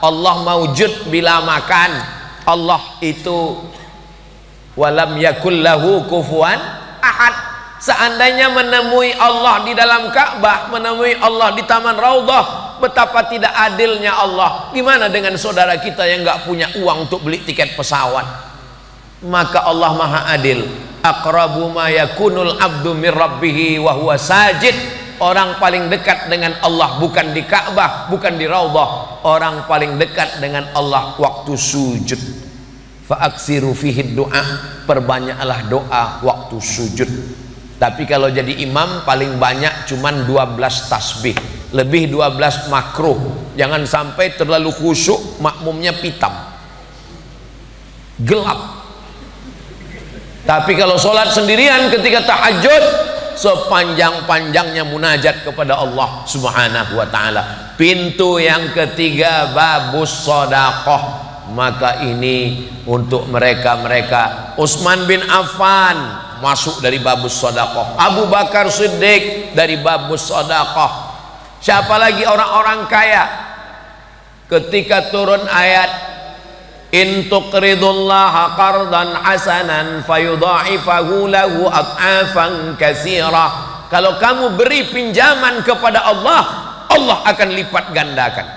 Allah maujud bila makan. Allah itu walam yakul lahu kufuwan ahad. Seandainya menemui Allah di dalam Ka'bah, menemui Allah di taman raudhah, betapa tidak adilnya Allah. Gimana dengan saudara kita yang nggak punya uang untuk beli tiket pesawat? Maka Allah maha adil. Aqrabu ma yakunul abdu mir rabbih wa huwa sajid. Orang paling dekat dengan Allah bukan di Ka'bah, bukan di raudhah. Orang paling dekat dengan Allah waktu sujud. Fa'aksiru fihi doa, perbanyaklah doa waktu sujud. Tapi kalau jadi imam paling banyak cuman 12 tasbih, lebih 12 makruh. Jangan sampai terlalu khusyuk, makmumnya pitam, gelap. Tapi kalau sholat sendirian ketika tahajud, sepanjang-panjangnya munajat kepada Allah subhanahu wa ta'ala. Pintu yang ketiga babus shadaqah. Maka ini untuk mereka-mereka. Utsman bin Affan masuk dari babus shadaqah. Abu Bakar Siddiq dari babus shadaqah. Siapa lagi orang-orang kaya? Ketika turun ayat in tuqridullaha qardan hasanan fayudha'ifahu lahu ad'afan katsira. Kalau kamu beri pinjaman kepada Allah, Allah akan lipat gandakan.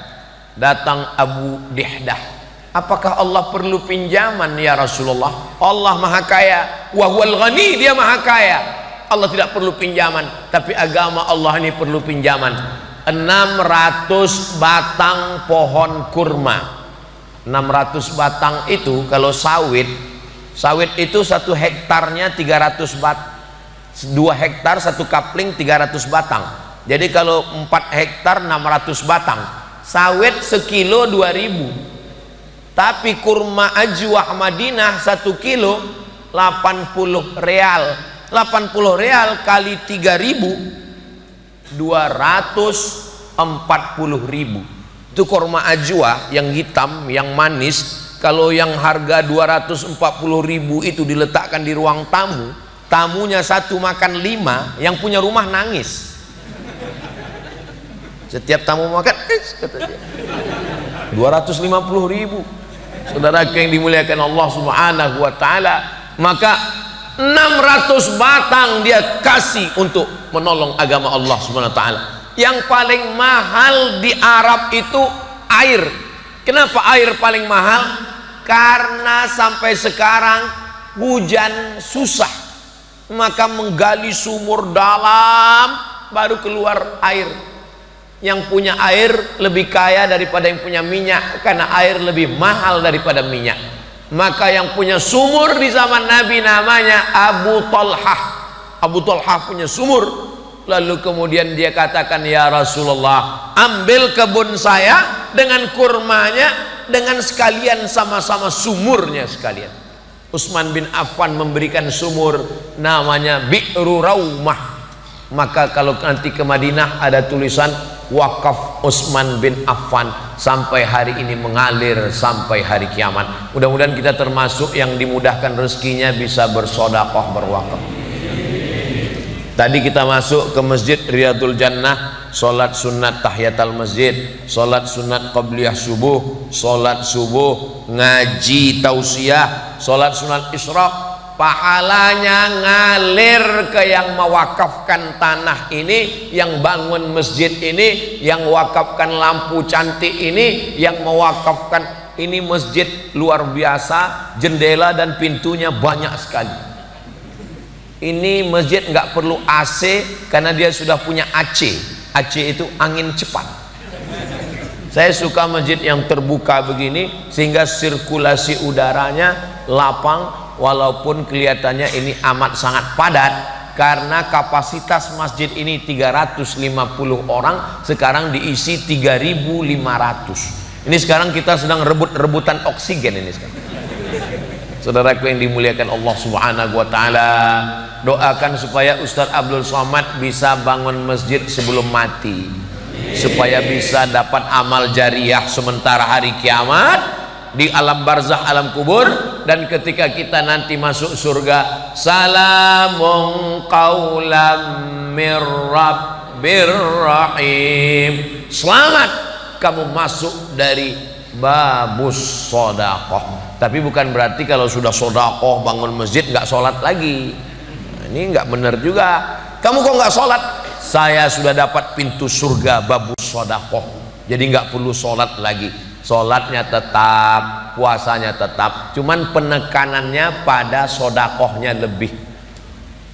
Datang Abu Dihdah, apakah Allah perlu pinjaman ya Rasulullah? Allah maha kaya, wa huwal ghani, dia maha kaya. Allah tidak perlu pinjaman, tapi agama Allah ini perlu pinjaman. 600 batang pohon kurma. 600 batang itu kalau sawit itu 1 hektarnya 300 bat. 2 hektar 1 kapling 300 batang. Jadi kalau 4 hektar 600 batang. Sawit sekilo 2000. Tapi kurma ajwah Madinah 1 kilo 80 real. 80 real kali 3.000, 240.000. Itu kurma ajwah yang hitam, yang manis. Kalau yang harga 240.000 itu diletakkan di ruang tamu, tamunya 1 makan 5, yang punya rumah nangis. Setiap tamu makan, kata dia, 250.000. Saudara yang dimuliakan Allah subhanahu wa ta'ala, maka 600 batang dia kasih untuk menolong agama Allah subhanahu wa ta'ala. Yang paling mahal di Arab itu air. Kenapa air paling mahal? Karena sampai sekarang hujan susah, maka menggali sumur dalam baru keluar air. Yang punya air lebih kaya daripada yang punya minyak, karena air lebih mahal daripada minyak. Maka yang punya sumur di zaman Nabi namanya Abu Talhah. Abu Talhah punya sumur Lalu kemudian dia katakan, ya Rasulullah, ambil kebun saya dengan kurmanya, dengan sekalian sama-sama sumurnya sekalian. Utsman bin Affan memberikan sumur namanya Bi'ru Raumah. Maka kalau nanti ke Madinah ada tulisan wakaf Utsman bin Affan, sampai hari ini mengalir sampai hari kiamat. Mudah-mudahan kita termasuk yang dimudahkan rezekinya bisa bersedekah berwakaf. Tadi kita masuk ke masjid Riyadul Jannah, sholat sunat tahiyatul masjid, sholat sunat qabliyah subuh, sholat subuh, ngaji tausiah, sholat sunat isyraq. Pahalanya ngalir ke yang mewakafkan tanah ini, yang bangun masjid ini, yang wakafkan lampu cantik ini, yang mewakafkan ini masjid luar biasa, jendela dan pintunya banyak sekali. Ini masjid nggak perlu AC karena dia sudah punya AC. AC itu angin cepat. Saya suka masjid yang terbuka begini sehingga sirkulasi udaranya lapang, walaupun kelihatannya ini amat sangat padat karena kapasitas masjid ini 350 orang, sekarang diisi 3.500. Ini sekarang kita sedang rebut-rebutan oksigen ini sekarang. Saudaraku yang dimuliakan Allah Subhanahu wa taala, doakan supaya Ustadz Abdul Somad bisa bangun masjid sebelum mati, supaya bisa dapat amal jariah sementara hari kiamat, di alam barzakh, alam kubur, dan ketika kita nanti masuk surga, salamun qaulam mir rabbir rahim, selamat kamu masuk dari babus sedekah. Tapi bukan berarti kalau sudah sedekah bangun masjid nggak sholat lagi. Nah, ini nggak benar juga. Kamu kok nggak sholat? Saya sudah dapat pintu surga babus sedekah, jadi nggak perlu sholat lagi. Sholatnya tetap, puasanya tetap, cuman penekanannya pada sedekahnya lebih.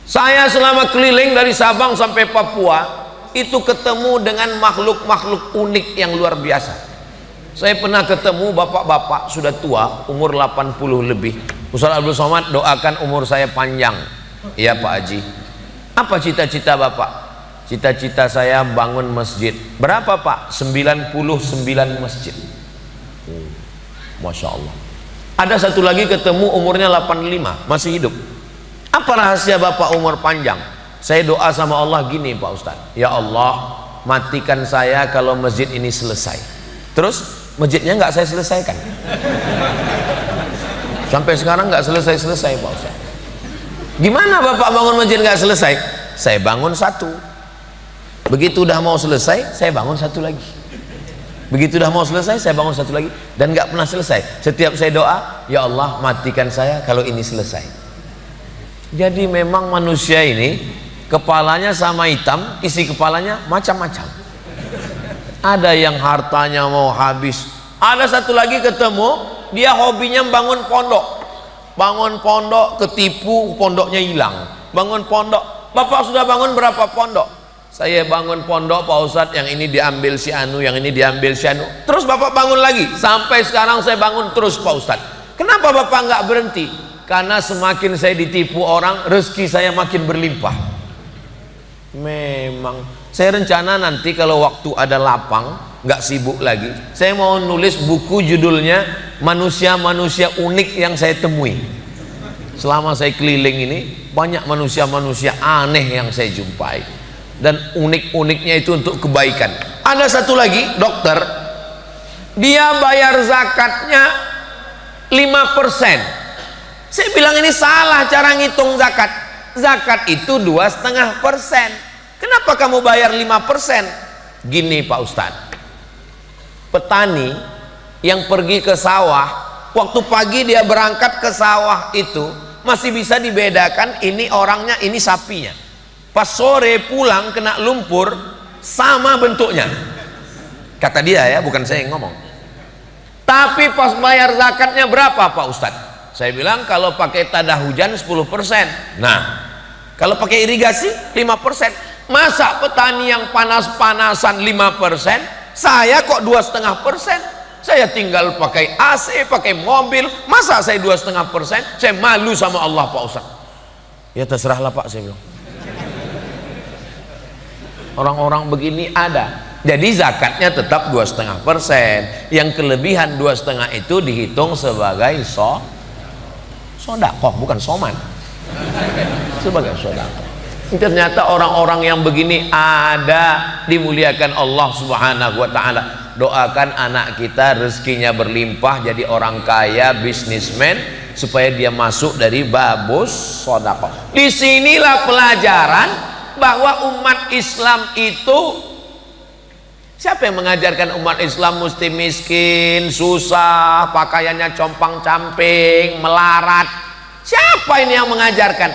Saya selama keliling dari Sabang sampai Papua itu ketemu dengan makhluk-makhluk unik yang luar biasa. Saya pernah ketemu bapak-bapak sudah tua, umur 80 lebih. Ustaz Abdul Somad, doakan umur saya panjang. Iya Pak Haji. Apa cita-cita bapak? Cita-cita saya bangun masjid. Berapa Pak? 99 masjid. Masya Allah. Ada satu lagi ketemu umurnya 85, masih hidup. Apa rahasia bapak umur panjang? Saya doa sama Allah gini Pak Ustaz, ya Allah, matikan saya kalau masjid ini selesai. Terus masjidnya nggak saya selesaikan, sampai sekarang nggak selesai Pak Ustaz. Gimana bapak bangun masjid nggak selesai? Saya bangun satu, begitu udah mau selesai saya bangun satu lagi, begitu udah mau selesai saya bangun satu lagi, dan nggak pernah selesai. Setiap saya doa, ya Allah matikan saya kalau ini selesai. Jadi memang manusia ini kepalanya sama hitam, isi kepalanya macam-macam. Ada yang hartanya mau habis. Ada satu lagi ketemu, dia hobinya bangun pondok, ketipu, pondoknya hilang. Bangun pondok, bapak sudah bangun berapa pondok? Saya bangun pondok Pak Ustadz, yang ini diambil si Anu, yang ini diambil si Anu. Terus bapak bangun lagi, sampai sekarang saya bangun terus Pak Ustadz. Kenapa bapak nggak berhenti? Karena semakin saya ditipu orang, rezeki saya makin berlimpah. Memang saya rencana nanti kalau waktu ada lapang, nggak sibuk lagi, saya mau nulis buku judulnya manusia-manusia unik yang saya temui. Selama saya keliling ini banyak manusia-manusia aneh yang saya jumpai, dan unik-uniknya itu untuk kebaikan. Ada satu lagi dokter, dia bayar zakatnya 5%. Saya bilang ini salah cara ngitung zakat. Zakat itu 2,5%. Kenapa kamu bayar 5%? Gini Pak Ustadz, petani yang pergi ke sawah, waktu pagi dia berangkat ke sawah itu masih bisa dibedakan ini orangnya, ini sapinya. Pas sore pulang kena lumpur, sama bentuknya. Kata dia ya, bukan saya yang ngomong. Tapi pas bayar zakatnya berapa Pak Ustadz? Saya bilang kalau pakai tada hujan 10%. Nah, kalau pakai irigasi 5%. Masa petani yang panas-panasan 5%, saya kok 2,5%? Saya tinggal pakai AC, pakai mobil, masa saya 2,5%? Saya malu sama Allah Pak Ustaz. Ya terserahlah Pak, saya bilang. orang-orang begini ada. Jadi zakatnya tetap 2,5%. Yang kelebihan 2,5 itu dihitung sebagai sodakoh, bukan soman, sebagai sodakoh. Ternyata orang-orang yang begini ada, dimuliakan Allah Subhanahu wa ta'ala. Doakan anak kita rezekinya berlimpah, jadi orang kaya, bisnismen, supaya dia masuk dari babus sodakoh. Disinilah pelajaran bahwa umat Islam itu, siapa yang mengajarkan umat Islam mesti miskin, susah, pakaiannya compang-camping, melarat? Siapa ini yang mengajarkan?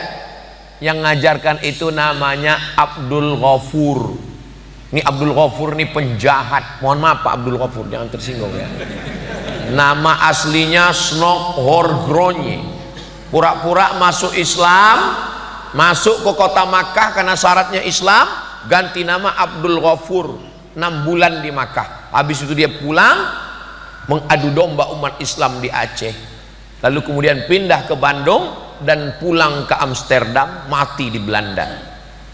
Yang mengajarkan itu namanya Abdul Ghafur. Ini Abdul Ghafur ini penjahat. Mohon maaf Pak Abdul Ghafur, jangan tersinggung ya. Nama aslinya Snok Horgronyi. Pura-pura masuk Islam, masuk ke kota Makkah karena syaratnya Islam, ganti nama Abdul Ghafur. 6 bulan di Makkah. Habis itu dia pulang mengadu domba umat Islam di Aceh. Lalu kemudian pindah ke Bandung dan pulang ke Amsterdam, mati di Belanda.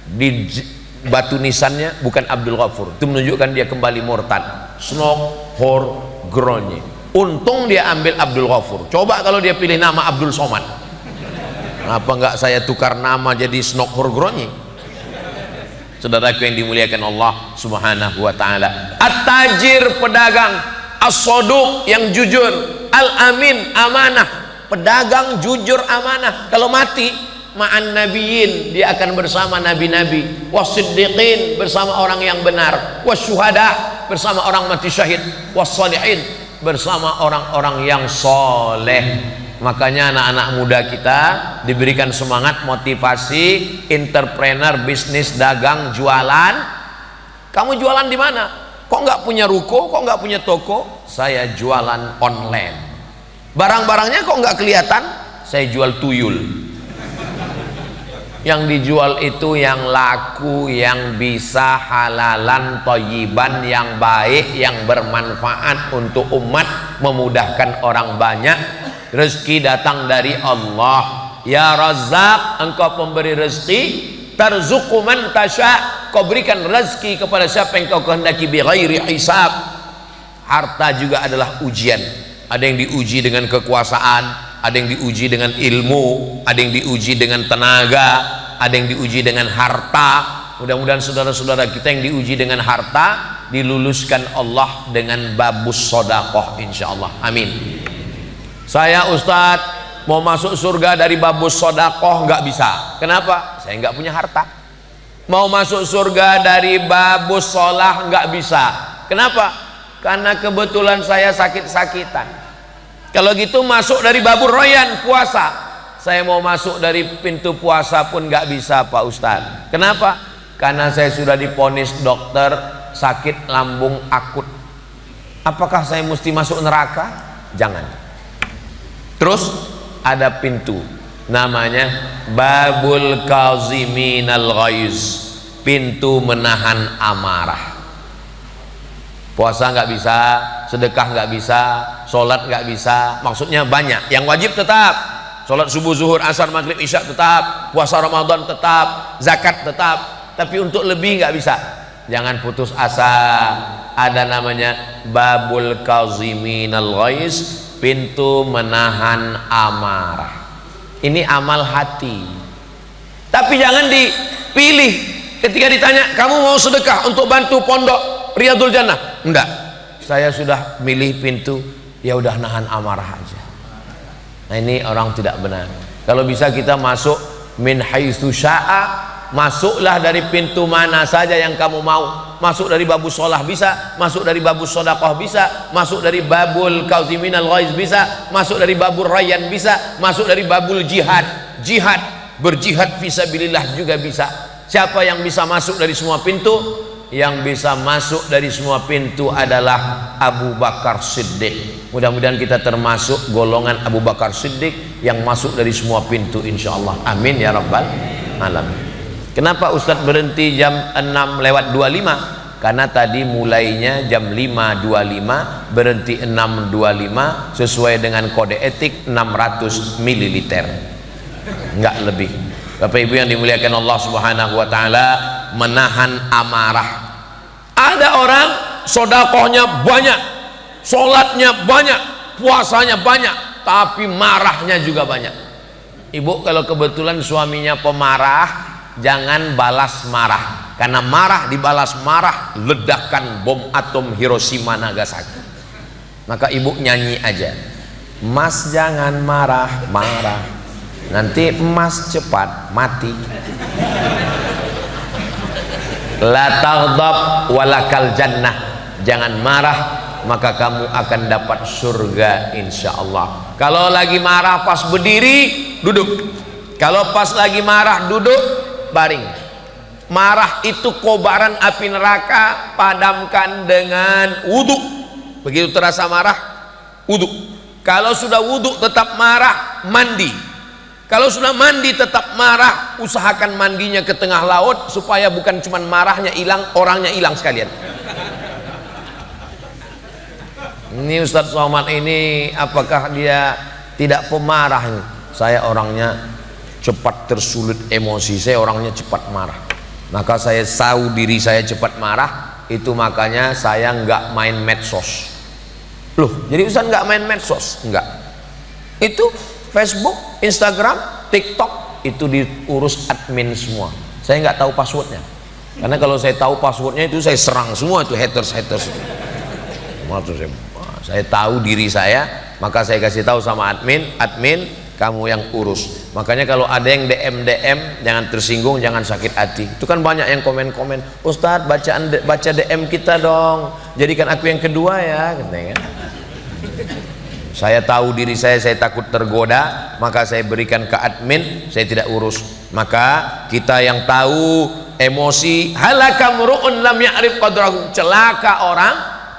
Di batu nisannya bukan Abdul Ghafur. Itu menunjukkan dia kembali murtad. Snok Horgronyi. Untung dia ambil Abdul Ghafur. Coba kalau dia pilih nama Abdul Somad. Kenapa enggak saya tukar nama jadi Snok Horgronyi? Saudaraku yang dimuliakan Allah Subhanahu wa ta'ala. At-tajir, pedagang, as-soduq, yang jujur, al-amin, amanah. Pedagang jujur, amanah. Kalau mati ma'an nabiyin, dia akan bersama nabi-nabi, was-siddiqin, bersama orang yang benar, was-syuhada, bersama orang mati syahid, was-salihin, bersama orang-orang yang soleh. Makanya anak-anak muda kita diberikan semangat, motivasi, entrepreneur, bisnis, dagang, jualan. Kamu jualan di mana? Kok nggak punya ruko? Kok nggak punya toko? Saya jualan online. Barang-barangnya kok nggak kelihatan? Saya jual tuyul. Yang dijual itu yang laku, yang bisa halalan, thayyiban, yang baik, yang bermanfaat untuk umat, memudahkan orang banyak. Rezeki datang dari Allah. Ya Razzaq, engkau pemberi rezeki. Tarzuqu man tasya, kau berikan rezeki kepada siapa yang kau kehendaki, bighairi hisab. Harta juga adalah ujian. Ada yang diuji dengan kekuasaan, ada yang diuji dengan ilmu, ada yang diuji dengan tenaga, ada yang diuji dengan harta. Mudah-mudahan saudara-saudara kita yang diuji dengan harta diluluskan Allah dengan babus sodakoh, insyaallah. Amin. Saya Ustadz mau masuk surga dari babus sodakoh nggak bisa. Kenapa? Saya nggak punya harta. Mau masuk surga dari babus sholah nggak bisa. Kenapa? Karena kebetulan saya sakit-sakitan. Kalau gitu masuk dari babur royan, puasa. Saya mau masuk dari pintu puasa pun nggak bisa Pak Ustadz. Kenapa? Karena saya sudah diponis dokter sakit lambung akut. Apakah saya mesti masuk neraka? Jangan. Terus ada pintu namanya babul kaziminal ghaiz, pintu menahan amarah. Puasa nggak bisa, sedekah nggak bisa, sholat nggak bisa. Maksudnya banyak. Yang wajib tetap, sholat subuh, zuhur, asar, maghrib, isya tetap, puasa Ramadan tetap, zakat tetap. Tapi untuk lebih nggak bisa. Jangan putus asa. Ada namanya babul kaziminal ghaiz, pintu menahan amarah. Ini amal hati. Tapi jangan dipilih. Ketika ditanya, kamu mau sedekah untuk bantu pondok Riyadul Jannah? Enggak. Saya sudah milih pintu, ya udah nahan amarah aja. Nah, ini orang tidak benar. Kalau bisa kita masuk min haitsu syaa, masuklah dari pintu mana saja yang kamu mau. Masuk dari babus sholah bisa, masuk dari babus sodakoh bisa, masuk dari babul kauziminal ghaiz bisa, masuk dari babul rayyan bisa, masuk dari babul jihad. Jihad, berjihad fisabilillah juga bisa. Siapa yang bisa masuk dari semua pintu? Yang bisa masuk dari semua pintu adalah Abu Bakar Siddiq. Mudah-mudahan kita termasuk golongan Abu Bakar Siddiq yang masuk dari semua pintu, insyaallah. Amin ya rabbal alamin. Kenapa Ustadz berhenti jam 6:25? Karena tadi mulainya jam 5.25, berhenti 6.25, sesuai dengan kode etik 600 ml, enggak lebih. Bapak Ibu yang dimuliakan Allah Subhanahu wa taala, menahan amarah. Ada orang sodakohnya banyak, sholatnya banyak, puasanya banyak, tapi marahnya juga banyak. Ibu kalau kebetulan suaminya pemarah, jangan balas marah, karena marah dibalas marah ledakan bom atom Hiroshima Nagasaki. Maka ibu nyanyi aja, Mas jangan marah-marah, nanti emas cepat mati. La taghdab walakal jannah, jangan marah maka kamu akan dapat surga insyaallah. Kalau lagi marah pas berdiri duduk, kalau pas lagi marah duduk baring. Marah itu kobaran api neraka, padamkan dengan wudhu. Begitu terasa marah, wudhu. Kalau sudah wudhu tetap marah, mandi. Kalau sudah mandi tetap marah, usahakan mandinya ke tengah laut supaya bukan cuma marahnya hilang, orangnya hilang sekalian. Ini Ustadz Somad ini apakah dia tidak pemarah? Saya orangnya cepat tersulut emosi, saya orangnya cepat marah. Maka saya tahu diri saya cepat marah, itu makanya saya nggak main medsos. Loh, jadi Ustadz nggak main medsos? Enggak. Itu Facebook, Instagram, TikTok itu diurus admin semua. Saya nggak tahu passwordnya, karena kalau saya tahu passwordnya itu saya serang semua itu haters. Saya tahu diri saya, maka saya kasih tahu sama admin kamu yang urus. Makanya kalau ada yang DM jangan tersinggung, jangan sakit hati. Itu kan banyak yang komen Ustadz baca DM kita dong, jadikan aku yang kedua ya, katanya kan. Saya tahu diri saya takut tergoda, maka saya berikan ke admin, saya tidak urus. Maka kita yang tahu emosi, halaka mru'un lam ya'rif qadrahu, celaka orang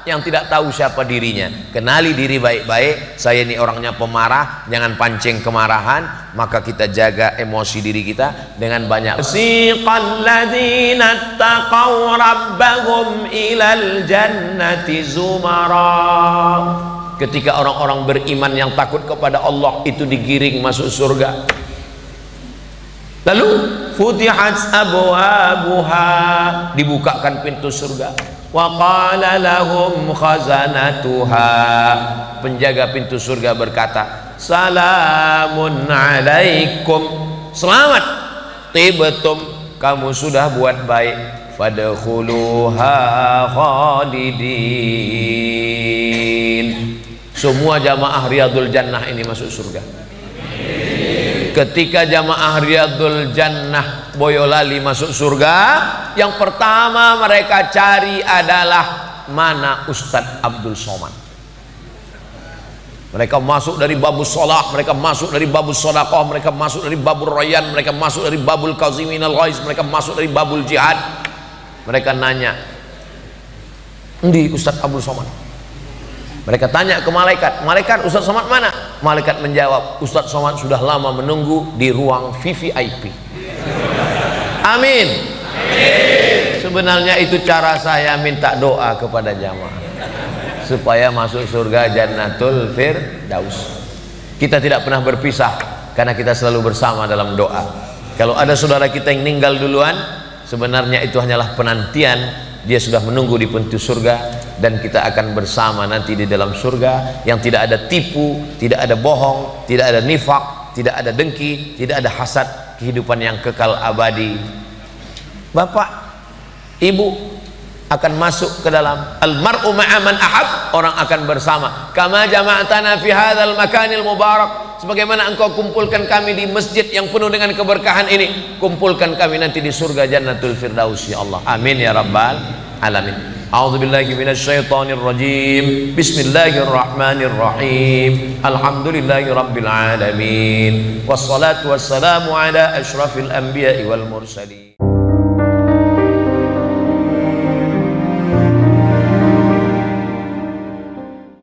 yang tidak tahu siapa dirinya. Kenali diri baik-baik, saya ini orangnya pemarah, jangan pancing kemarahan. Maka kita jaga emosi diri kita dengan banyak. Siqal ladzina taqaw rabbahum ilal jannati zumara. Ketika orang-orang beriman yang takut kepada Allah itu digiring masuk surga. Lalu futihat abwabuha, dibukakan pintu surga. Wa qala lahum khazanatuha, penjaga pintu surga berkata, salamun alaikum, selamat tibtum, kamu sudah buat baik, fadkhuluha khalidin. Semua jamaah Riyadul Jannah ini masuk surga. Ketika jamaah Riyadul Jannah Boyolali masuk surga, yang pertama mereka cari adalah mana Ustadz Abdul Somad. Mereka masuk dari babul sholah, mereka masuk dari babul sodakoh, mereka masuk dari babul rayyan, mereka masuk dari babul kaziminal ghaiz, mereka masuk dari babul jihad. Mereka nanya, endi Ustadz Abdul Somad? Mereka tanya ke malaikat, malaikat Ustadz Somad mana? Malaikat menjawab, Ustadz Somad sudah lama menunggu di ruang VVIP. Amin. Sebenarnya itu cara saya minta doa kepada jamaah supaya masuk surga Jannatul Firdaus. Kita tidak pernah berpisah karena kita selalu bersama dalam doa. Kalau ada saudara kita yang meninggal duluan, sebenarnya itu hanyalah penantian. Dia sudah menunggu di pintu surga, dan kita akan bersama nanti di dalam surga yang tidak ada tipu, tidak ada bohong, tidak ada nifak, tidak ada dengki, tidak ada hasad, kehidupan yang kekal abadi. Bapak, ibu akan masuk ke dalam almar'u ma'a man ahab, orang akan bersama. Kama jama'tana fi hadzal makanil mubarak, sebagaimana engkau kumpulkan kami di masjid yang penuh dengan keberkahan ini, kumpulkan kami nanti di surga Jannatul Firdaus ya Allah. Amin ya rabbal alamin. A'udzubillahi minasyaitonir rajim. Bismillahirrahmanirrahim. Alhamdulillahi rabbil alamin. Wassalatu wassalamu ala asyrafil anbiya'i wal mursalin.